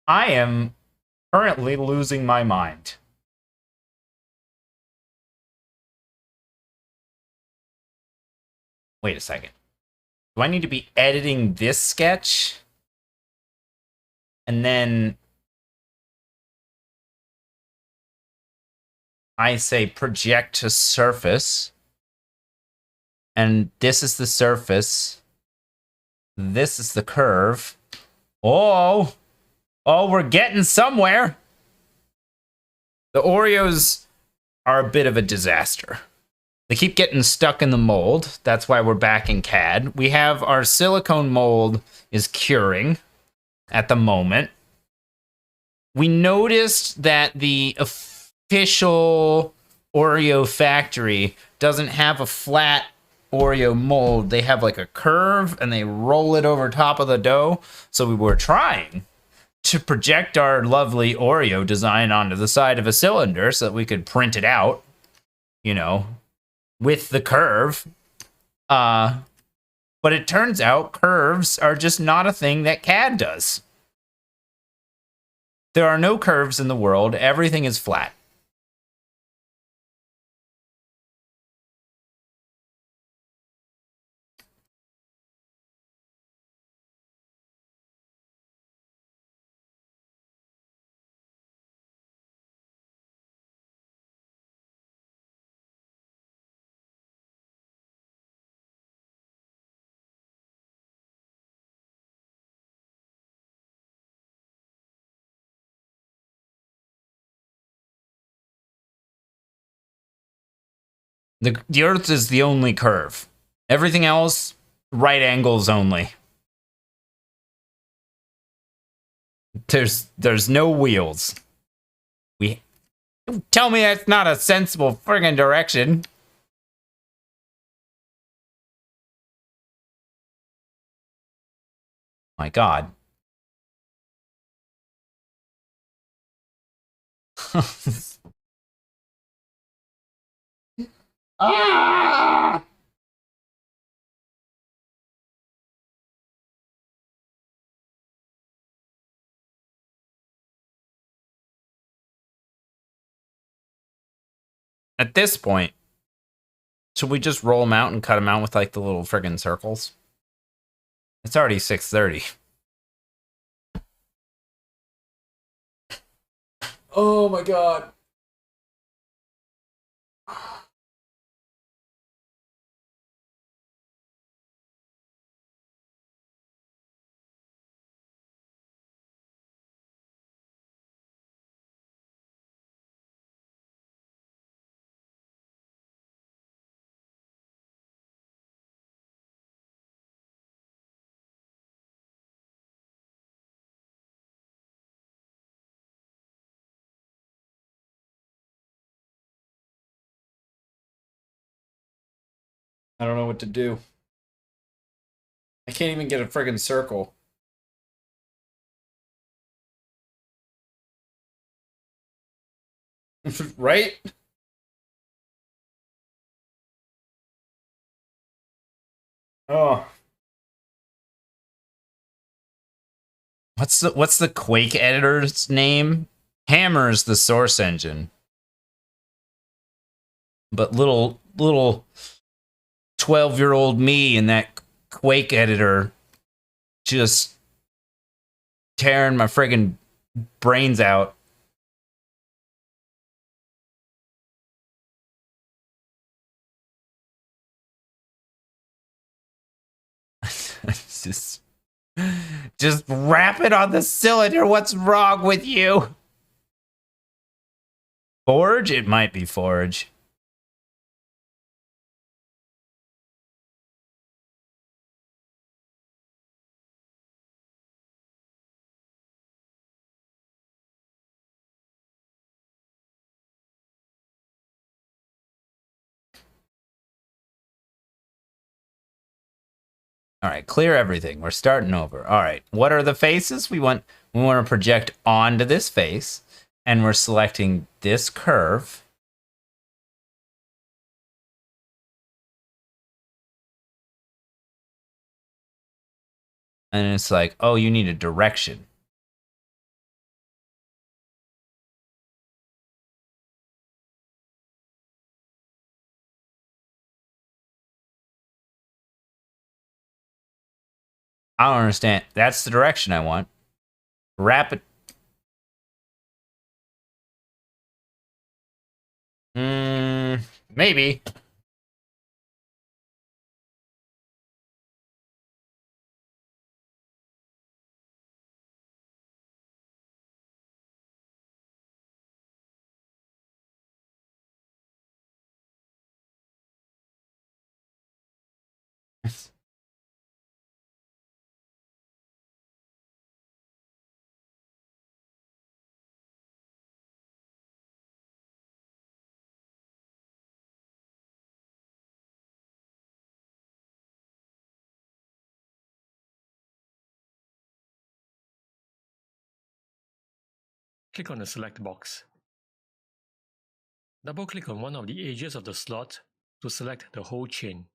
I am currently losing my mind. Wait a second. Do I need to be editing this sketch? And then I say project to surface. And this is the surface. This is the curve. Oh, we're getting somewhere. The Oreos are a bit of a disaster. They keep getting stuck in the mold. That's why we're back in CAD. We have our silicone mold is curing at the moment. We noticed that the official Oreo factory doesn't have a flat Oreo mold. They have like a curve and they roll it over top of the dough. So we were trying to project our lovely Oreo design onto the side of a cylinder so that we could print it out, you know, with the curve. But it turns out curves are just not a thing that CAD does. There are no curves in the world. Everything is flat. The Earth is the only curve. Everything else, right angles only. There's no wheels. Tell me that's not a sensible friggin' direction. My God. Ah! At this point, should we just roll them out and cut them out with like the little friggin' circles? It's already 6:30. Oh my God. I don't know what to do. I can't even get a friggin' circle. Right? Oh. What's the Quake editor's name? Hammer's the source engine. But little 12-year-old me in that Quake editor just tearing my friggin' brains out. just wrap it on the cylinder. What's wrong with you? Forge? It might be Forge. All right, clear everything. We're starting over. All right, what are the faces? We want to project onto this face, and we're selecting this curve. And it's like, oh, you need a direction. I don't understand. That's the direction I want. Wrap it. Maybe. click on the select box. Double-click on one of the edges of the slot to select the whole chain.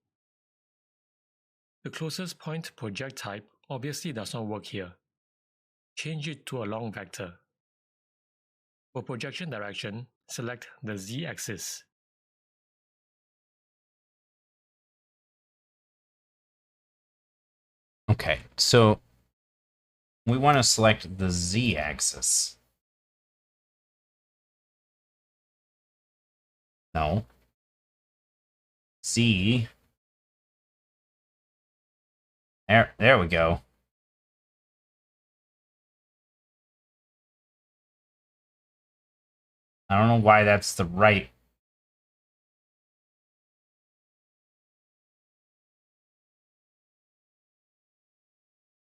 The closest point project type obviously does not work here. Change it to a long vector. For projection direction, select the Z-axis. Okay, so we want to select the Z-axis. No. Z. There we go. I don't know why that's the right.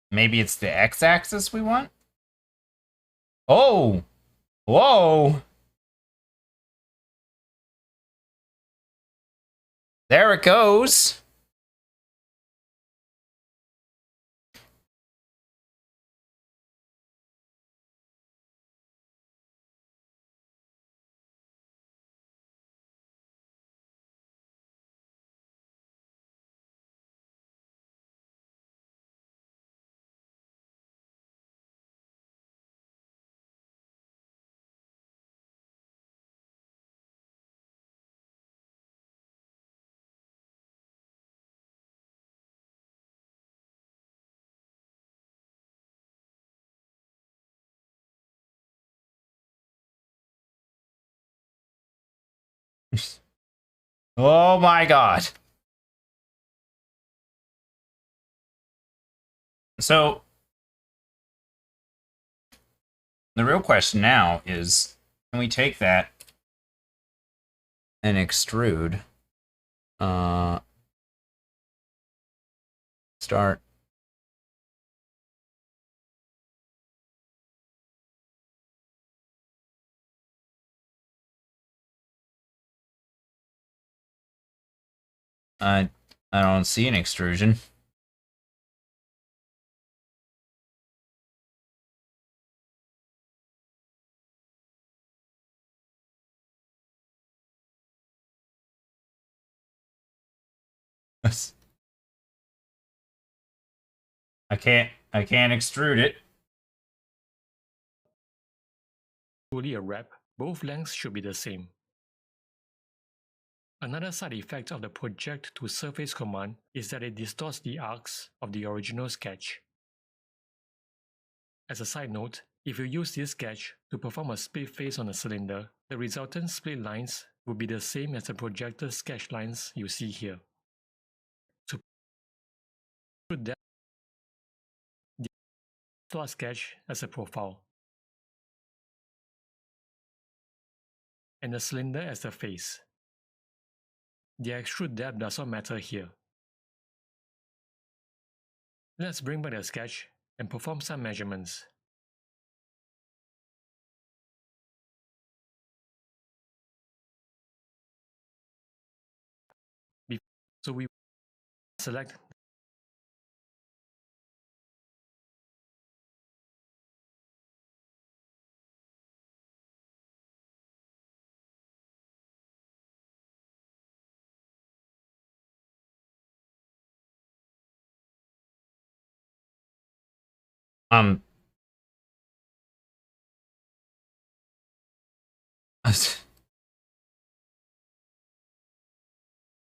Maybe it's the X-axis we want? Oh! Whoa! There it goes! Oh my god. So, the real question now is, can we take that and extrude? Start. I don't see an extrusion. I can't extrude it. Truly a wrap, both lengths should be the same. Another side effect of the project to surface command is that it distorts the arcs of the original sketch. As a side note, if you use this sketch to perform a split face on a cylinder, the resultant split lines will be the same as the projected sketch lines you see here. To put that, the slot sketch as a profile, and the cylinder as the face. The extrude depth does not matter here. Let's bring back the sketch and perform some measurements. So we select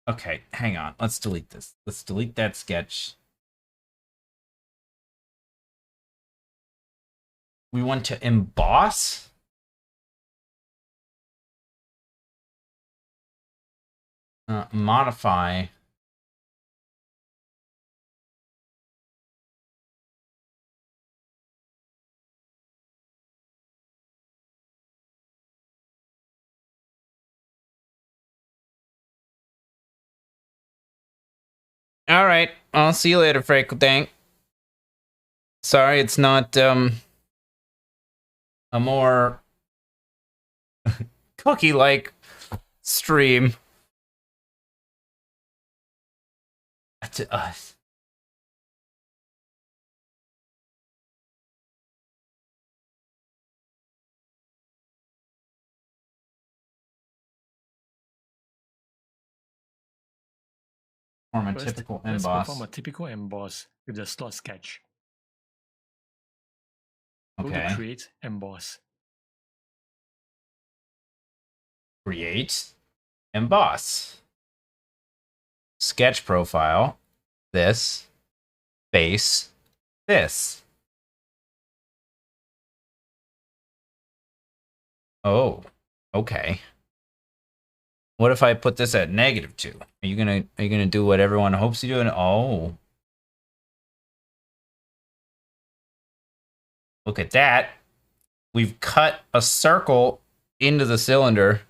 Okay, hang on. Let's delete this. Let's delete that sketch. We want to emboss? Modify. All right. I'll see you later, Freckle Dank. Sorry, it's not a more cookie-like stream. To us. Form a First, typical let's emboss. perform a typical emboss with the slot sketch. Go Okay. to Create Emboss. Create emboss. Sketch profile. This. Base. This. Oh, okay. What if I put this at -2? Are you gonna do what everyone hopes you do? And oh, look at that. We've cut a circle into the cylinder.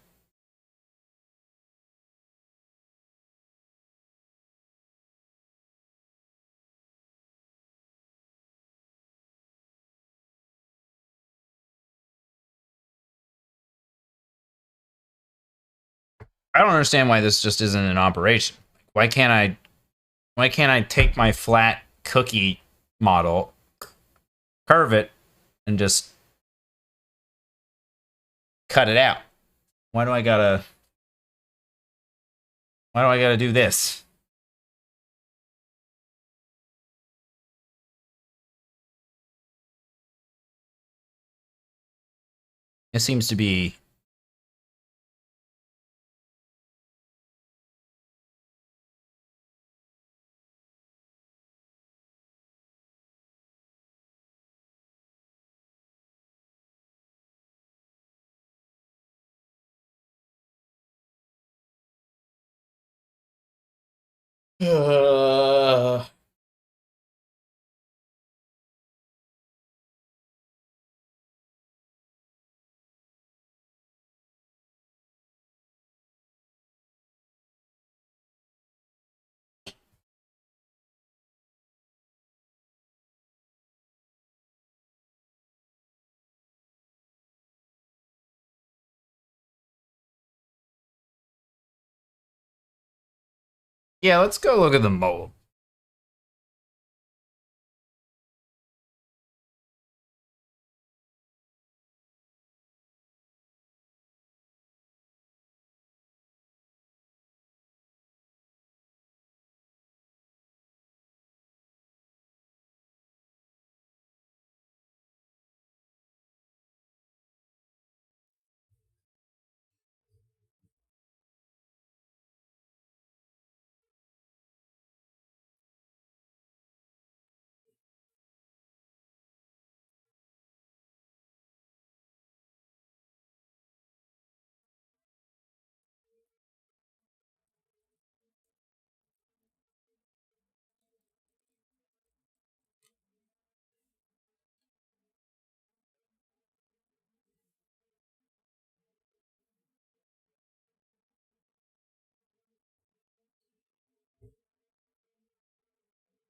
I don't understand why this just isn't in operation. Why can't I take my flat cookie model, curve it, and just cut it out? Why do I gotta do this? It seems to be Yeah, let's go look at the mold.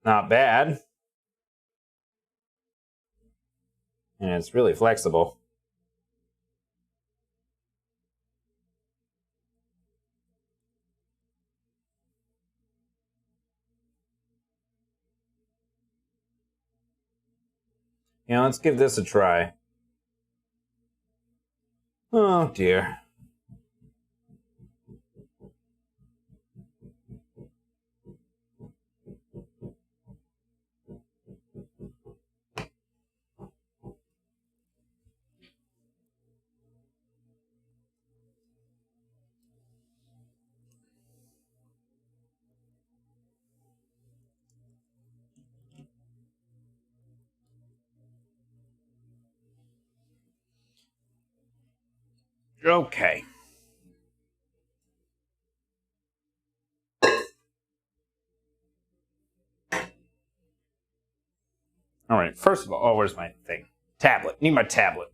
Not bad. And it's really flexible. Yeah, let's give this a try. Oh dear. Okay. All right, first of all, oh, where's my thing? Tablet. Need my tablet.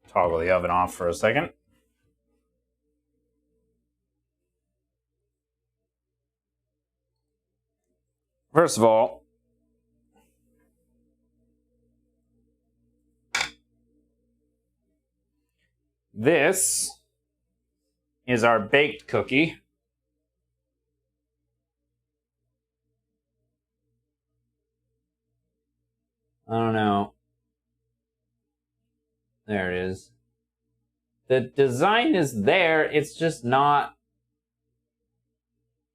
Toggle the oven off for a second. First of all, this is our baked cookie. I don't know. There it is. The design is there, it's just not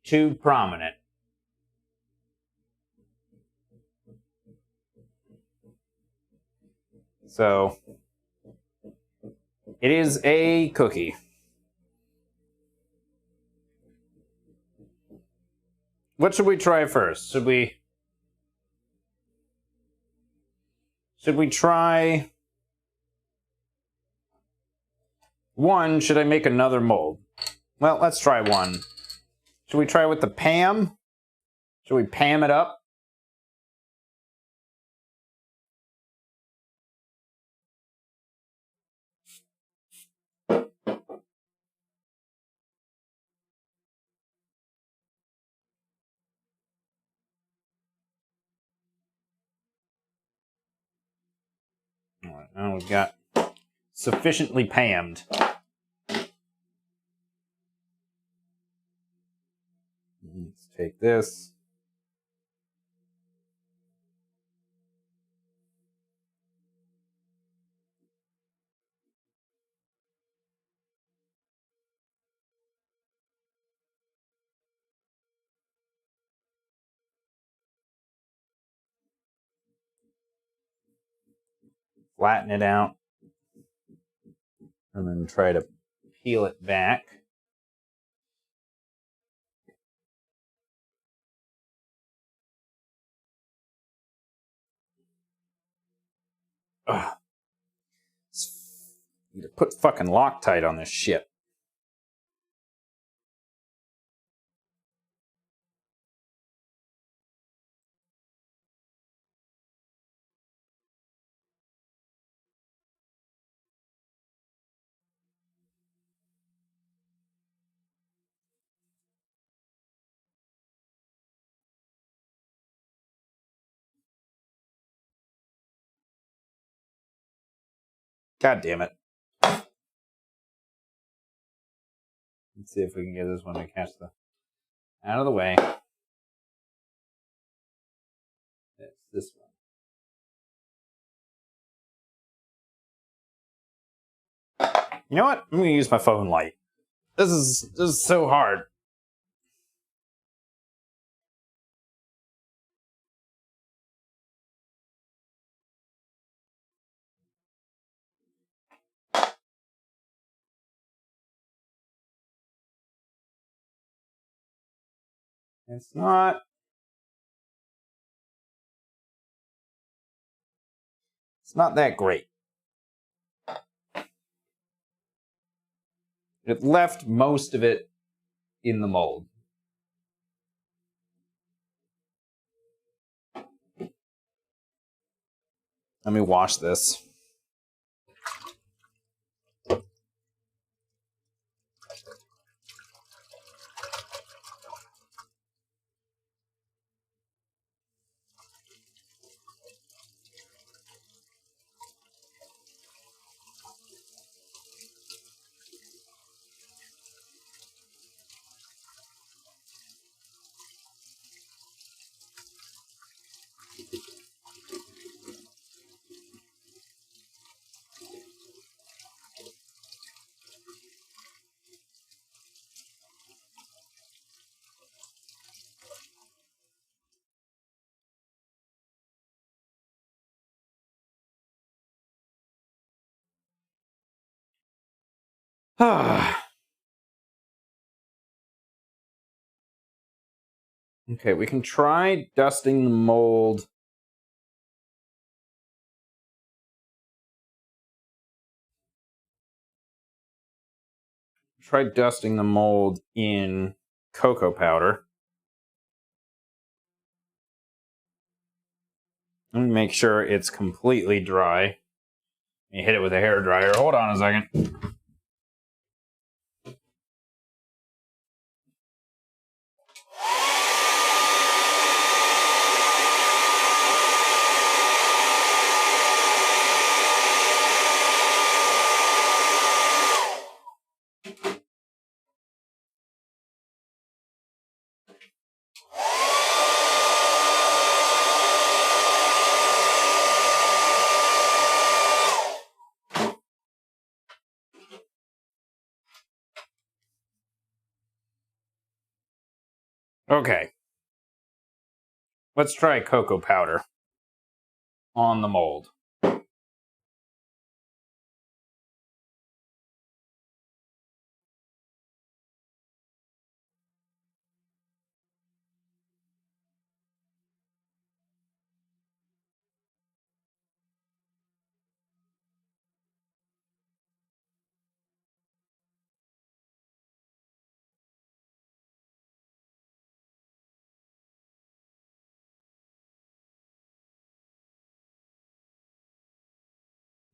too prominent. So, it is a cookie. What should we try first? Should we try one? Should I make another mold? Well, let's try one. Should we try with the Pam? Should we Pam it up? All right, now we've got sufficiently Pammed. Let's take this. Flatten it out. And then try to peel it back. Ugh. Need to put fucking Loctite on this shit. God damn it. Let's see if we can get this one to catch the out of the way. It's this one. You know what? I'm gonna use my phone light. This is so hard. It's not that great. It left most of it in the mold. Let me wash this. Okay, we can try dusting the mold. Try dusting the mold in cocoa powder. Let me make sure it's completely dry. You hit it with a hairdryer. Hold on a second. Okay. Let's try cocoa powder on the mold.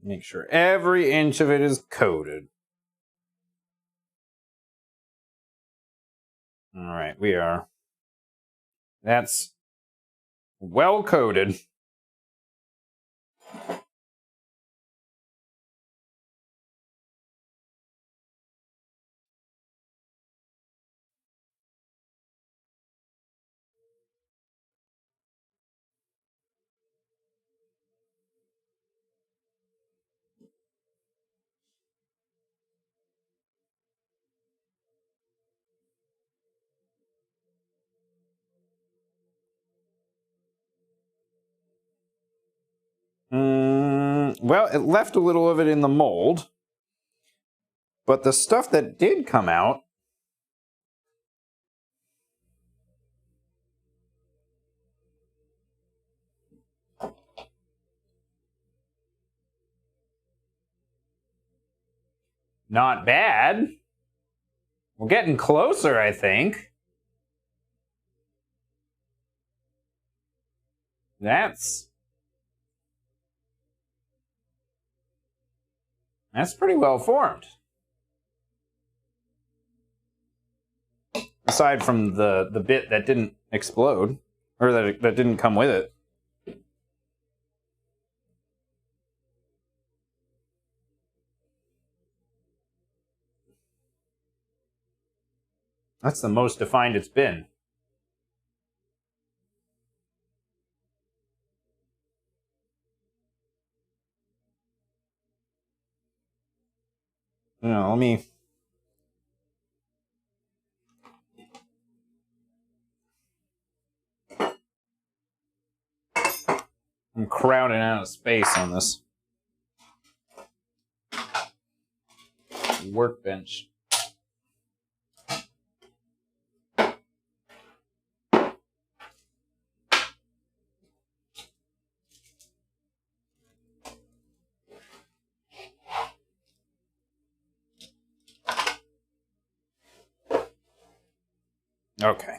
Make sure every inch of it is coated. All right, we are. That's well coated. Well, it left a little of it in the mold, but the stuff that did come out not bad. We're getting closer, I think. That's pretty well formed. Aside from the bit that didn't explode, or that didn't come with it. That's the most defined it's been. You know, let me. I'm crowding out of space on this workbench. Okay.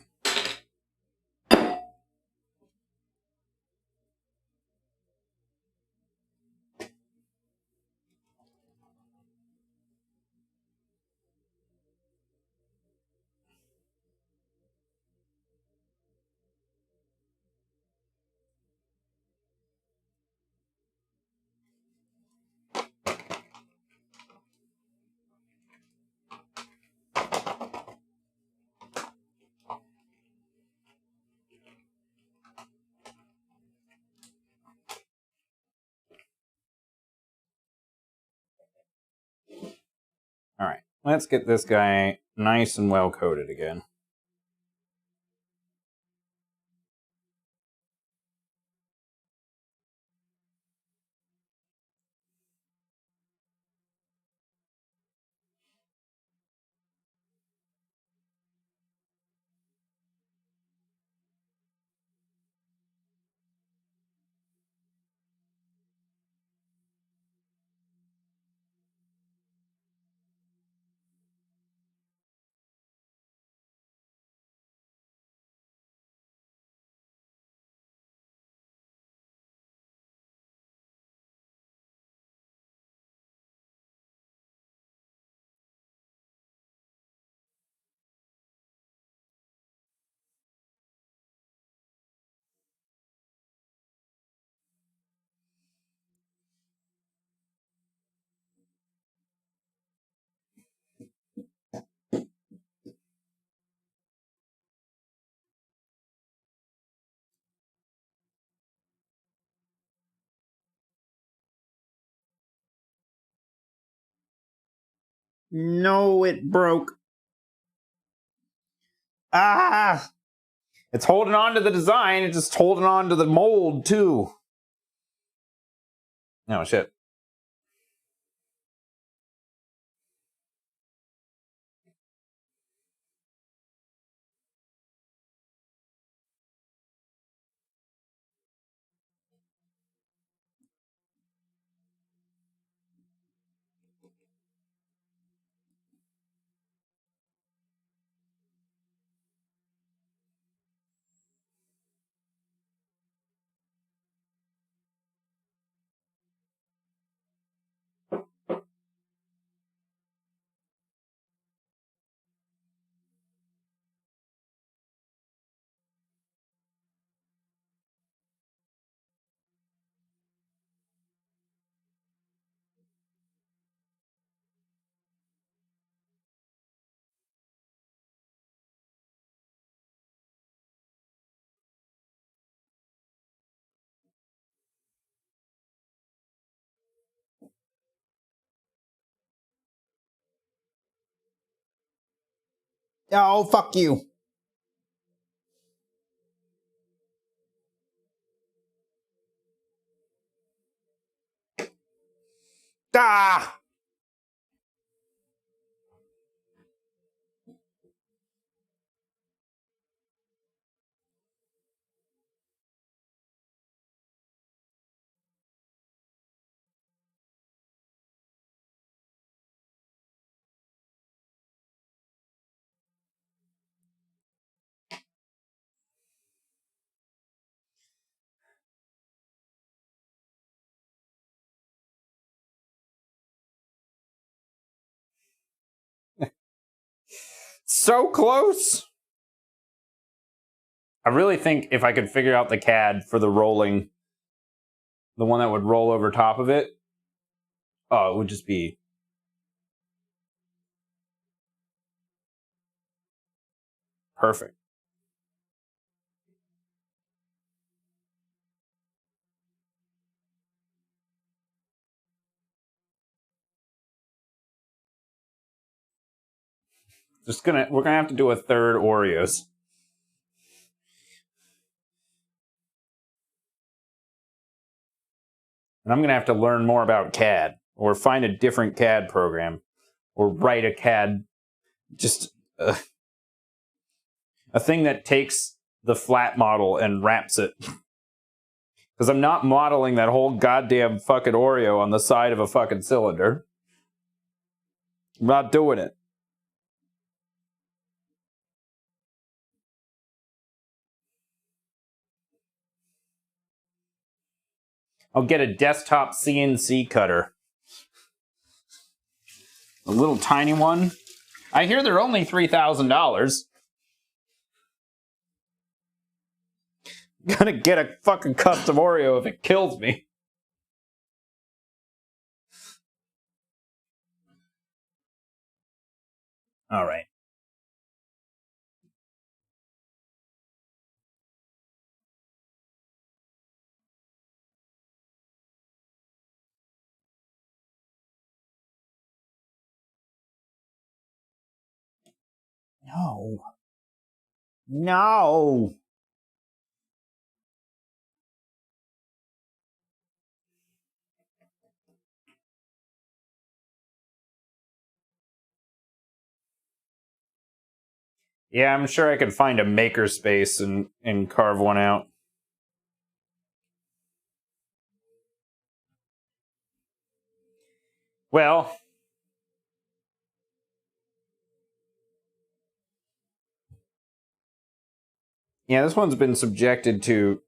All right. Let's get this guy nice and well coated again. No, it broke. Ah! It's holding on to the design, it's just holding on to the mold too. Oh shit. Oh, fuck you. Ah! So close. I really think if I could figure out the CAD for the rolling, the one that would roll over top of it, oh, it would just be perfect. We're gonna have to do a third Oreos. And I'm gonna have to learn more about CAD, or find a different CAD program, or write a CAD, just a thing that takes the flat model and wraps it. Because I'm not modeling that whole goddamn fucking Oreo on the side of a fucking cylinder. I'm not doing it. I'll get a desktop CNC cutter. A little tiny one. I hear they're only $3,000. Gonna get a fucking custom Oreo if it kills me. All right. No. No. Yeah, I'm sure I could find a makerspace and carve one out. Well, yeah, this one's been subjected to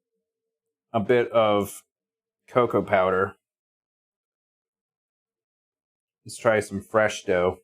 a bit of cocoa powder. Let's try some fresh dough.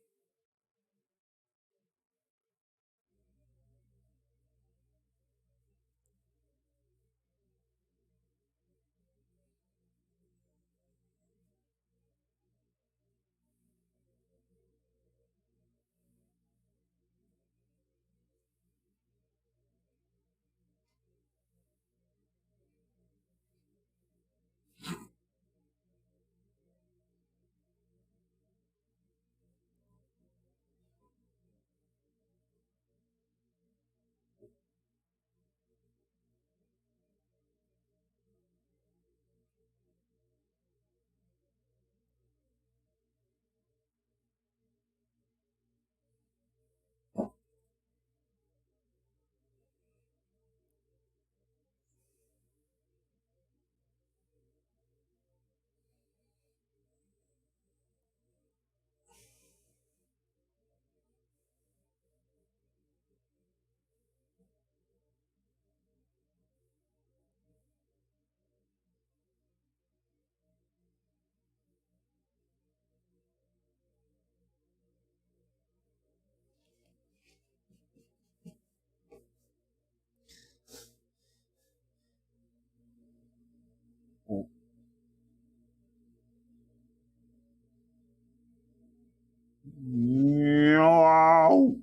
No.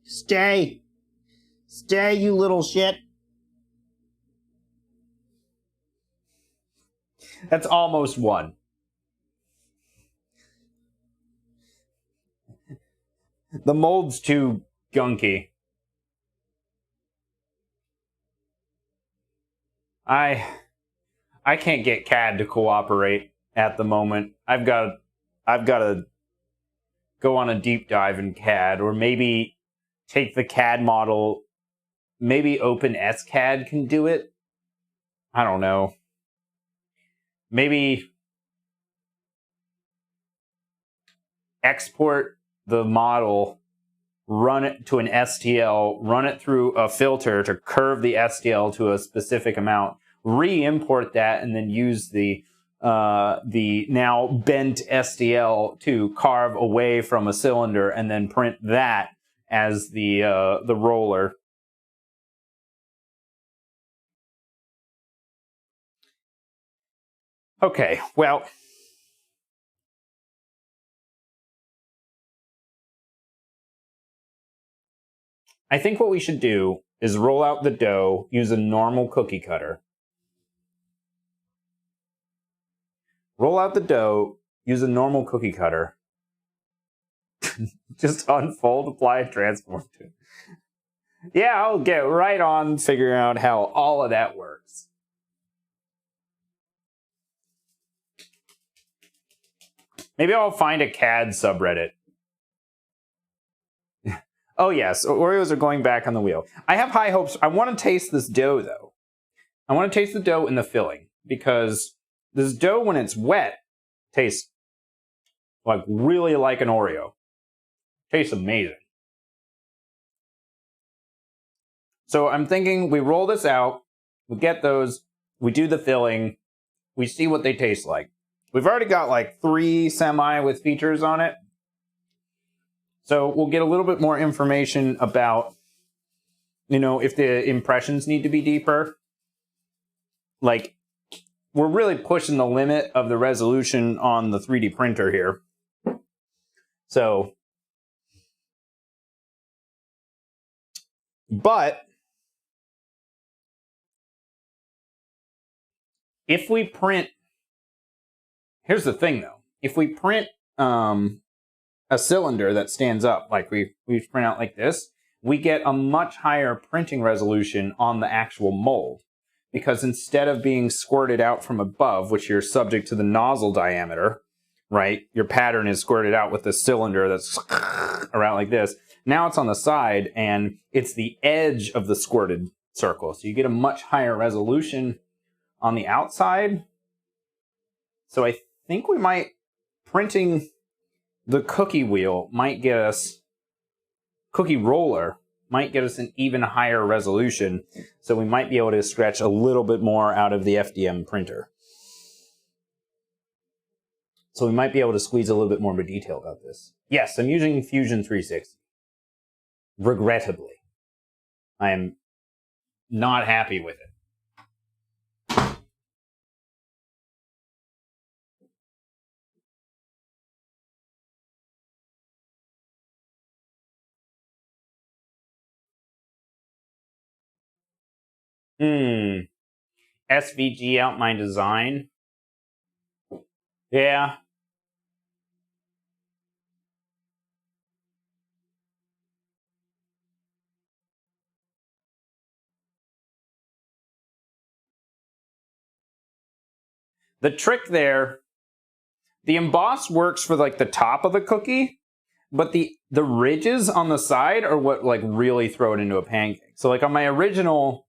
Stay. Stay, you little shit. That's almost one. The mold's too gunky. I can't get CAD to cooperate at the moment. I've got to go on a deep dive in CAD, or maybe take the CAD model. Maybe OpenSCAD can do it. I don't know. Maybe export the model, run it to an STL, run it through a filter to curve the STL to a specific amount, re-import that, and then use the now bent STL to carve away from a cylinder, and then print that as the roller. Okay, well, I think what we should do is roll out the dough, use a normal cookie cutter. Roll out the dough, use a normal cookie cutter. Just unfold, apply, and transform to it. Yeah, I'll get right on figuring out how all of that works. Maybe I'll find a CAD subreddit. Oh yes, Oreos are going back on the wheel. I have high hopes. I want to taste this dough, though. I want to taste the dough in the filling, because this dough, when it's wet, tastes like really like an Oreo. Tastes amazing. So I'm thinking we roll this out, we get those, we do the filling, we see what they taste like. We've already got like 3 semi with features on it. So we'll get a little bit more information about, you know, if the impressions need to be deeper. Like, we're really pushing the limit of the resolution on the 3D printer here. So, but if we print, here's the thing though, if we print a cylinder that stands up, like we print out like this, we get a much higher printing resolution on the actual mold. Because instead of being squirted out from above, which you're subject to the nozzle diameter, right? Your pattern is squirted out with the cylinder that's around like this. Now it's on the side, and it's the edge of the squirted circle. So you get a much higher resolution on the outside. So I think we might, printing the cookie wheel might get us, cookie roller might get us an even higher resolution. So we might be able to stretch a little bit more out of the FDM printer. So we might be able to squeeze a little bit more of a detail about this. Yes, I'm using Fusion 360. Regrettably. I am not happy with it. SVG out my design. Yeah. The trick there, the emboss works for like the top of the cookie, but the ridges on the side are what like really throw it into a pancake. So like on my original,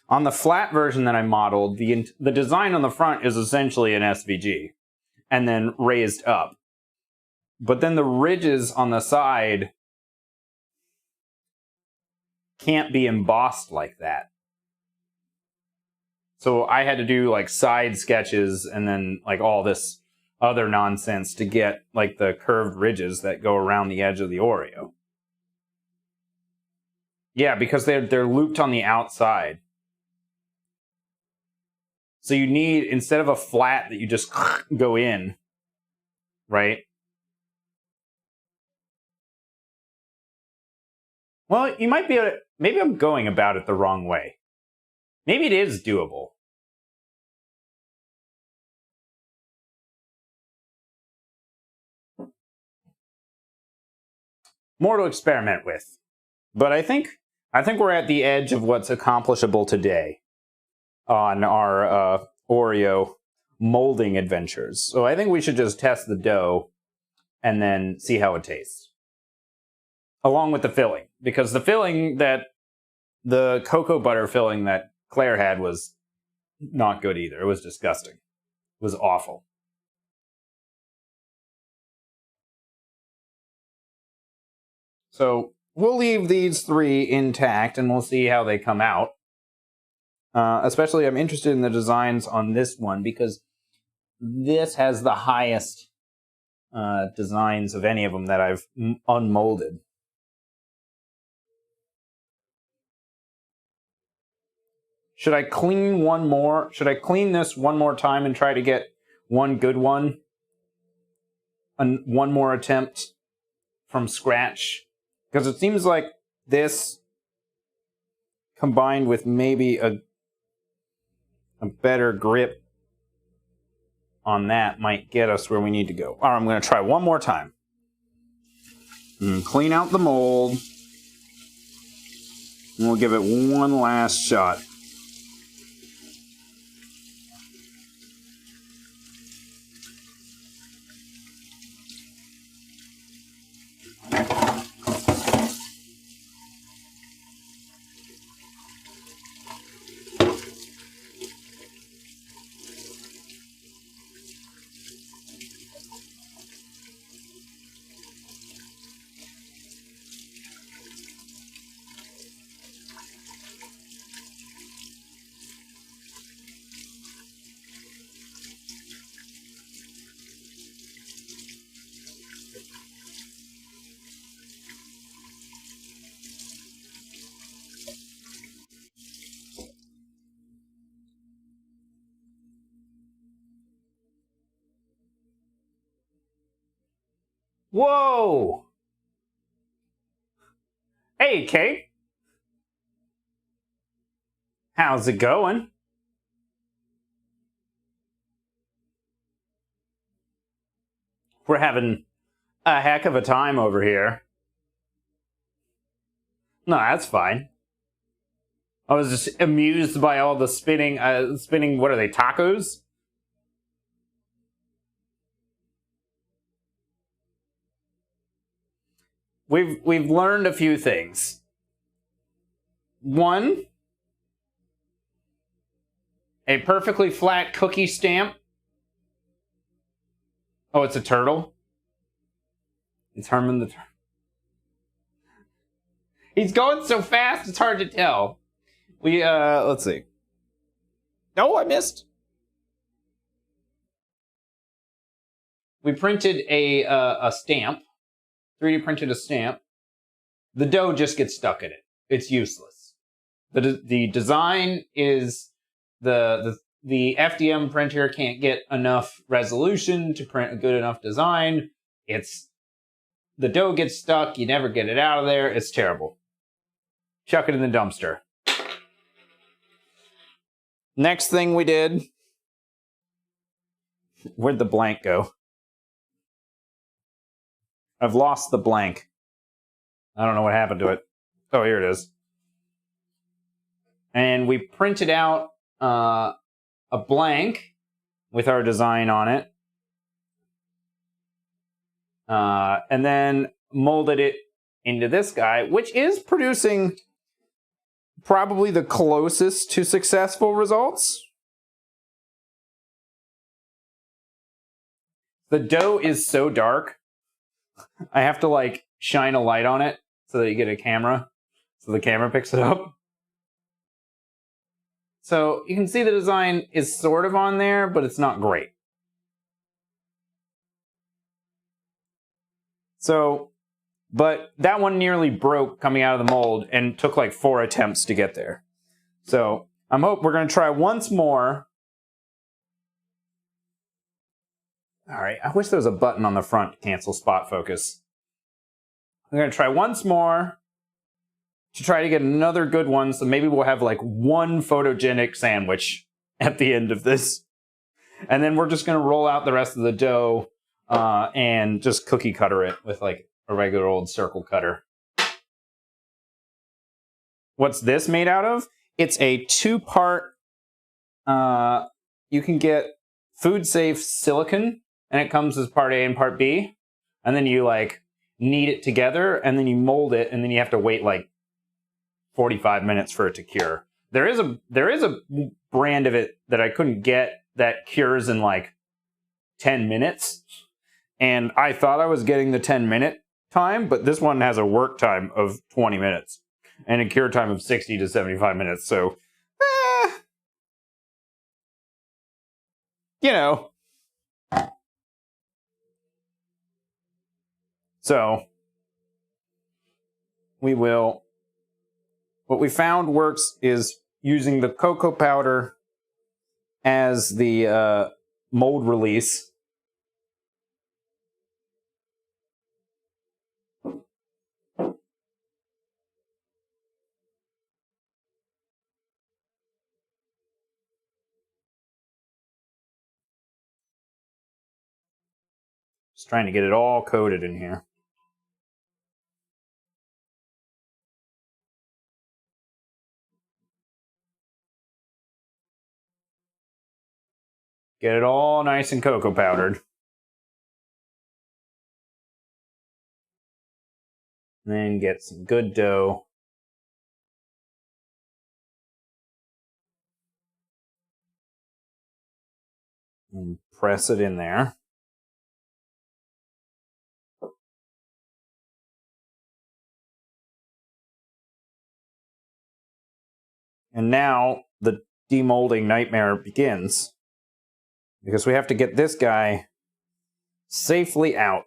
on the flat version that I modeled, the design on the front is essentially an SVG and then raised up. But then the ridges on the side can't be embossed like that. So I had to do like side sketches and then like all this other nonsense to get like the curved ridges that go around the edge of the Oreo. Yeah, because they're looped on the outside. So you need, instead of a flat that you just go in, right? Well, you might be able to, maybe I'm going about it the wrong way. Maybe it is doable. More to experiment with. But I think we're at the edge of what's accomplishable today on our Oreo molding adventures. So I think we should just test the dough and then see how it tastes. Along with the filling. Because the filling that the cocoa butter filling that Claire had was not good either. It was disgusting. It was awful. So we'll leave these 3 intact and we'll see how they come out. Especially I'm interested in the designs on this one because this has the highest designs of any of them that I've unmolded. Should I clean one more? Should I clean this one more time and try to get one good one? One more attempt from scratch? Because it seems like this combined with maybe a better grip on that might get us where we need to go. All right, I'm going to try one more time. Clean out the mold. And we'll give it one last shot. Whoa! Hey, Kate. How's it going? We're having a heck of a time over here. No, that's fine. I was just amused by all the spinning, what are they, tacos? We've learned a few things. One, a perfectly flat cookie stamp. Oh, it's a turtle? It's Herman the Turtle. He's going so fast, it's hard to tell. Let's see. Oh, I missed. We printed a stamp. 3D printed a stamp. The dough just gets stuck in it. It's useless. The design is the FDM printer can't get enough resolution to print a good enough design. The dough gets stuck. You never get it out of there. It's terrible. Chuck it in the dumpster. Next thing we did. Where'd the blank go? I've lost the blank. I don't know what happened to it. Oh, here it is. And we printed out a blank with our design on it. And then molded it into this guy, which is producing probably the closest to successful results. The dough is so dark. I have to like shine a light on it so that you get a camera, so the camera picks it up. So you can see the design is sort of on there, but it's not great. So, but that one nearly broke coming out of the mold and took like 4 attempts to get there. So we're going to try once more. All right, I wish there was a button on the front to cancel spot focus. We're going to try once more. to try to get another good one. So maybe we'll have like one photogenic sandwich at the end of this. And then we're just going to roll out the rest of the dough and just cookie cutter it with like a regular old circle cutter. What's this made out of? It's a 2-part, you can get food safe silicone, and it comes as part A and part B. And then you like knead it together, and then you mold it, and then you have to wait like 45 minutes for it to cure. There is a brand of it that I couldn't get that cures in like 10 minutes. And I thought I was getting the 10-minute time, but this one has a work time of 20 minutes and a cure time of 60 to 75 minutes. So, you know. So, we will. What we found works is using the cocoa powder as the mold release. Just trying to get it all coated in here. Get it all nice and cocoa powdered. And then get some good dough. And press it in there. And now the demolding nightmare begins. Because we have to get this guy safely out.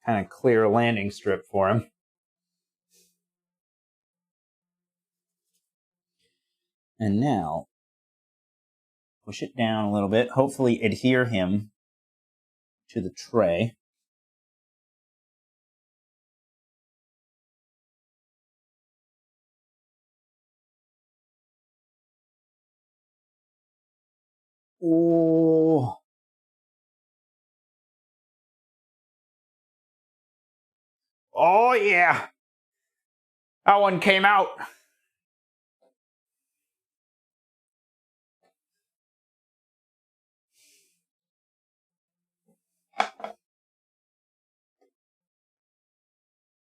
Kind of clear a landing strip for him. And now, push it down a little bit. Hopefully adhere him to the tray. Oh. Oh, yeah. That one came out.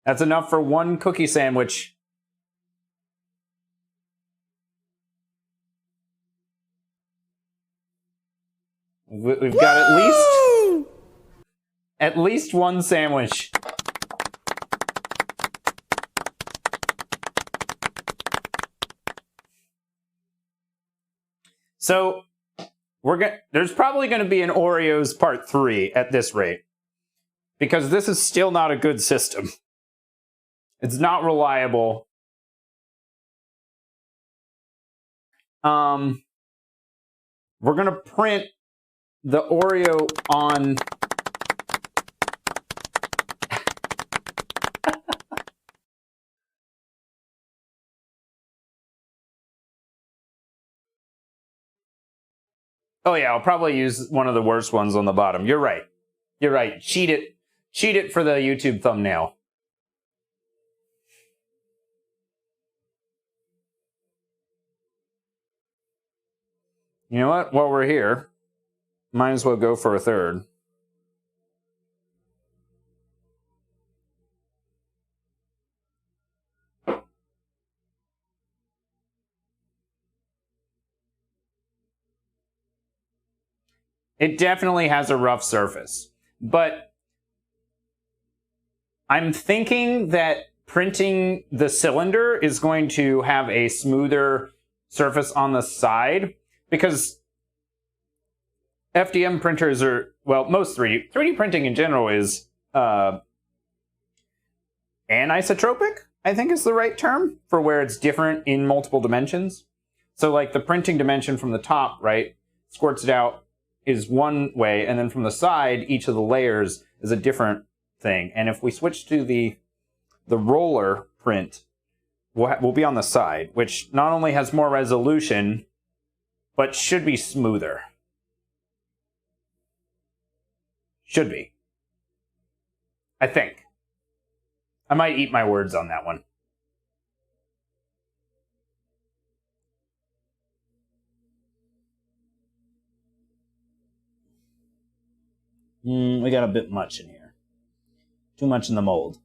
That's enough for one cookie sandwich. We've got at least one sandwich. So there's probably going to be an Oreos part 3 at this rate, because this is still not a good system. It's not reliable. We're going to print the Oreo on Oh yeah, I'll probably use one of the worst ones on the bottom. You're right. You're right. Cheat it. Cheat it for the YouTube thumbnail. You know what? While we're here, might as well go for a third. It definitely has a rough surface, but I'm thinking that printing the cylinder is going to have a smoother surface on the side, because FDM printers are, well, most 3D printing in general is anisotropic, I think is the right term, for where it's different in multiple dimensions. So like the printing dimension from the top, right, squirts it out, is one way, and then from the side, each of the layers is a different thing. And if we switch to the roller print, we'll be on the side, which not only has more resolution, but should be smoother. Should be. I think. I might eat my words on that one. We got a bit much in here. Too much in the mold.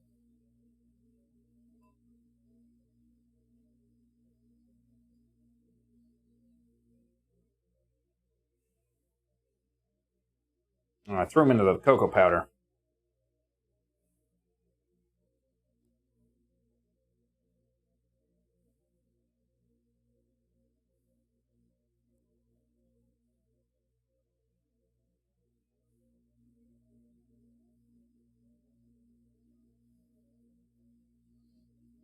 Oh, I threw them into the cocoa powder.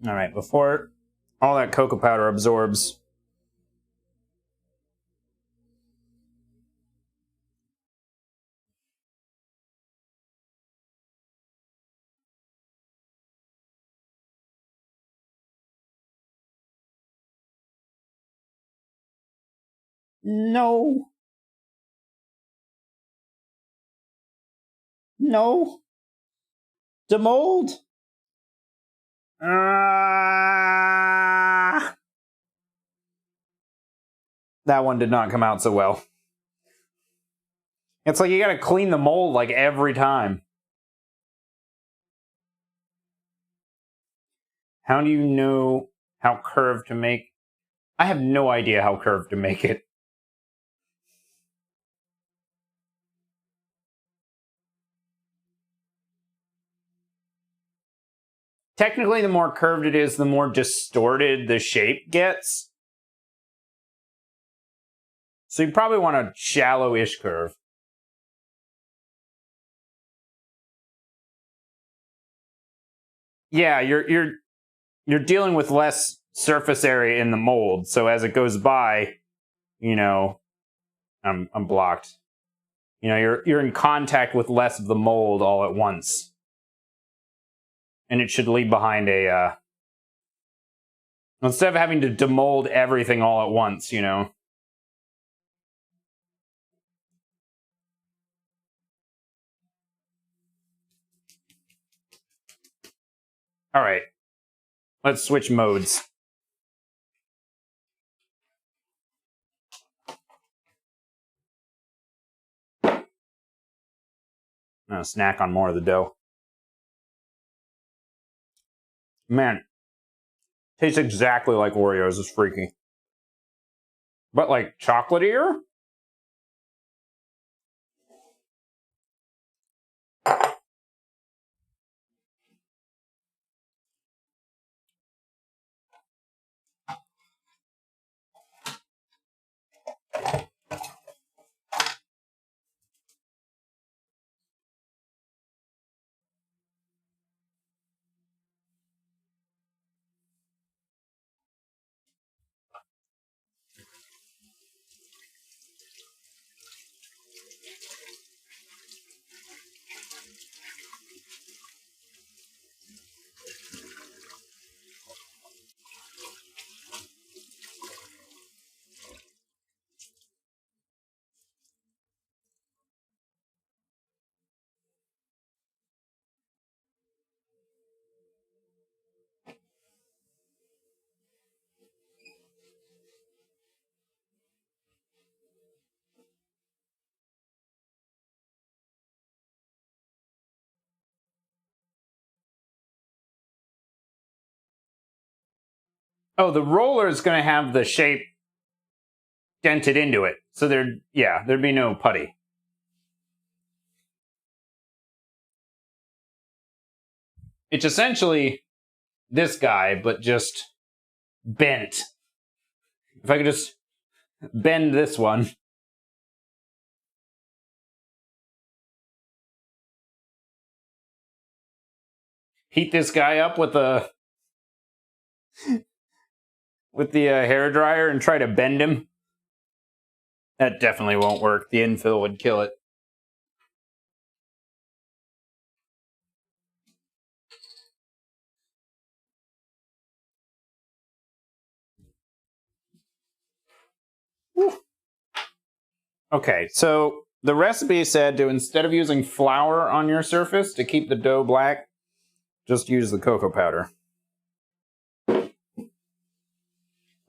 All right, before all that cocoa powder absorbs, no. No. Demold. That one did not come out so well. It's like you gotta clean the mold like every time. How do you know how curved to make? I have no idea how curved to make it. Technically, the more curved it is, the more distorted the shape gets. So you probably want a shallow-ish curve. Yeah, you're dealing with less surface area in the mold, so as it goes by, you know, I'm blocked. You know, you're in contact with less of the mold all at once. And it should leave behind a, instead of having to demold everything all at once, you know. All right, let's switch modes. I'm gonna snack on more of the dough. Man, tastes exactly like Oreos. It's freaky. But like chocolatier? Oh, the roller is going to have the shape dented into it. So there'd be no putty. It's essentially this guy, but just bent. If I could just bend this one. Heat this guy up with the hair dryer and try to bend him. That definitely won't work. The infill would kill it. Whew. Okay, so the recipe said to, instead of using flour on your surface to keep the dough black, just use the cocoa powder.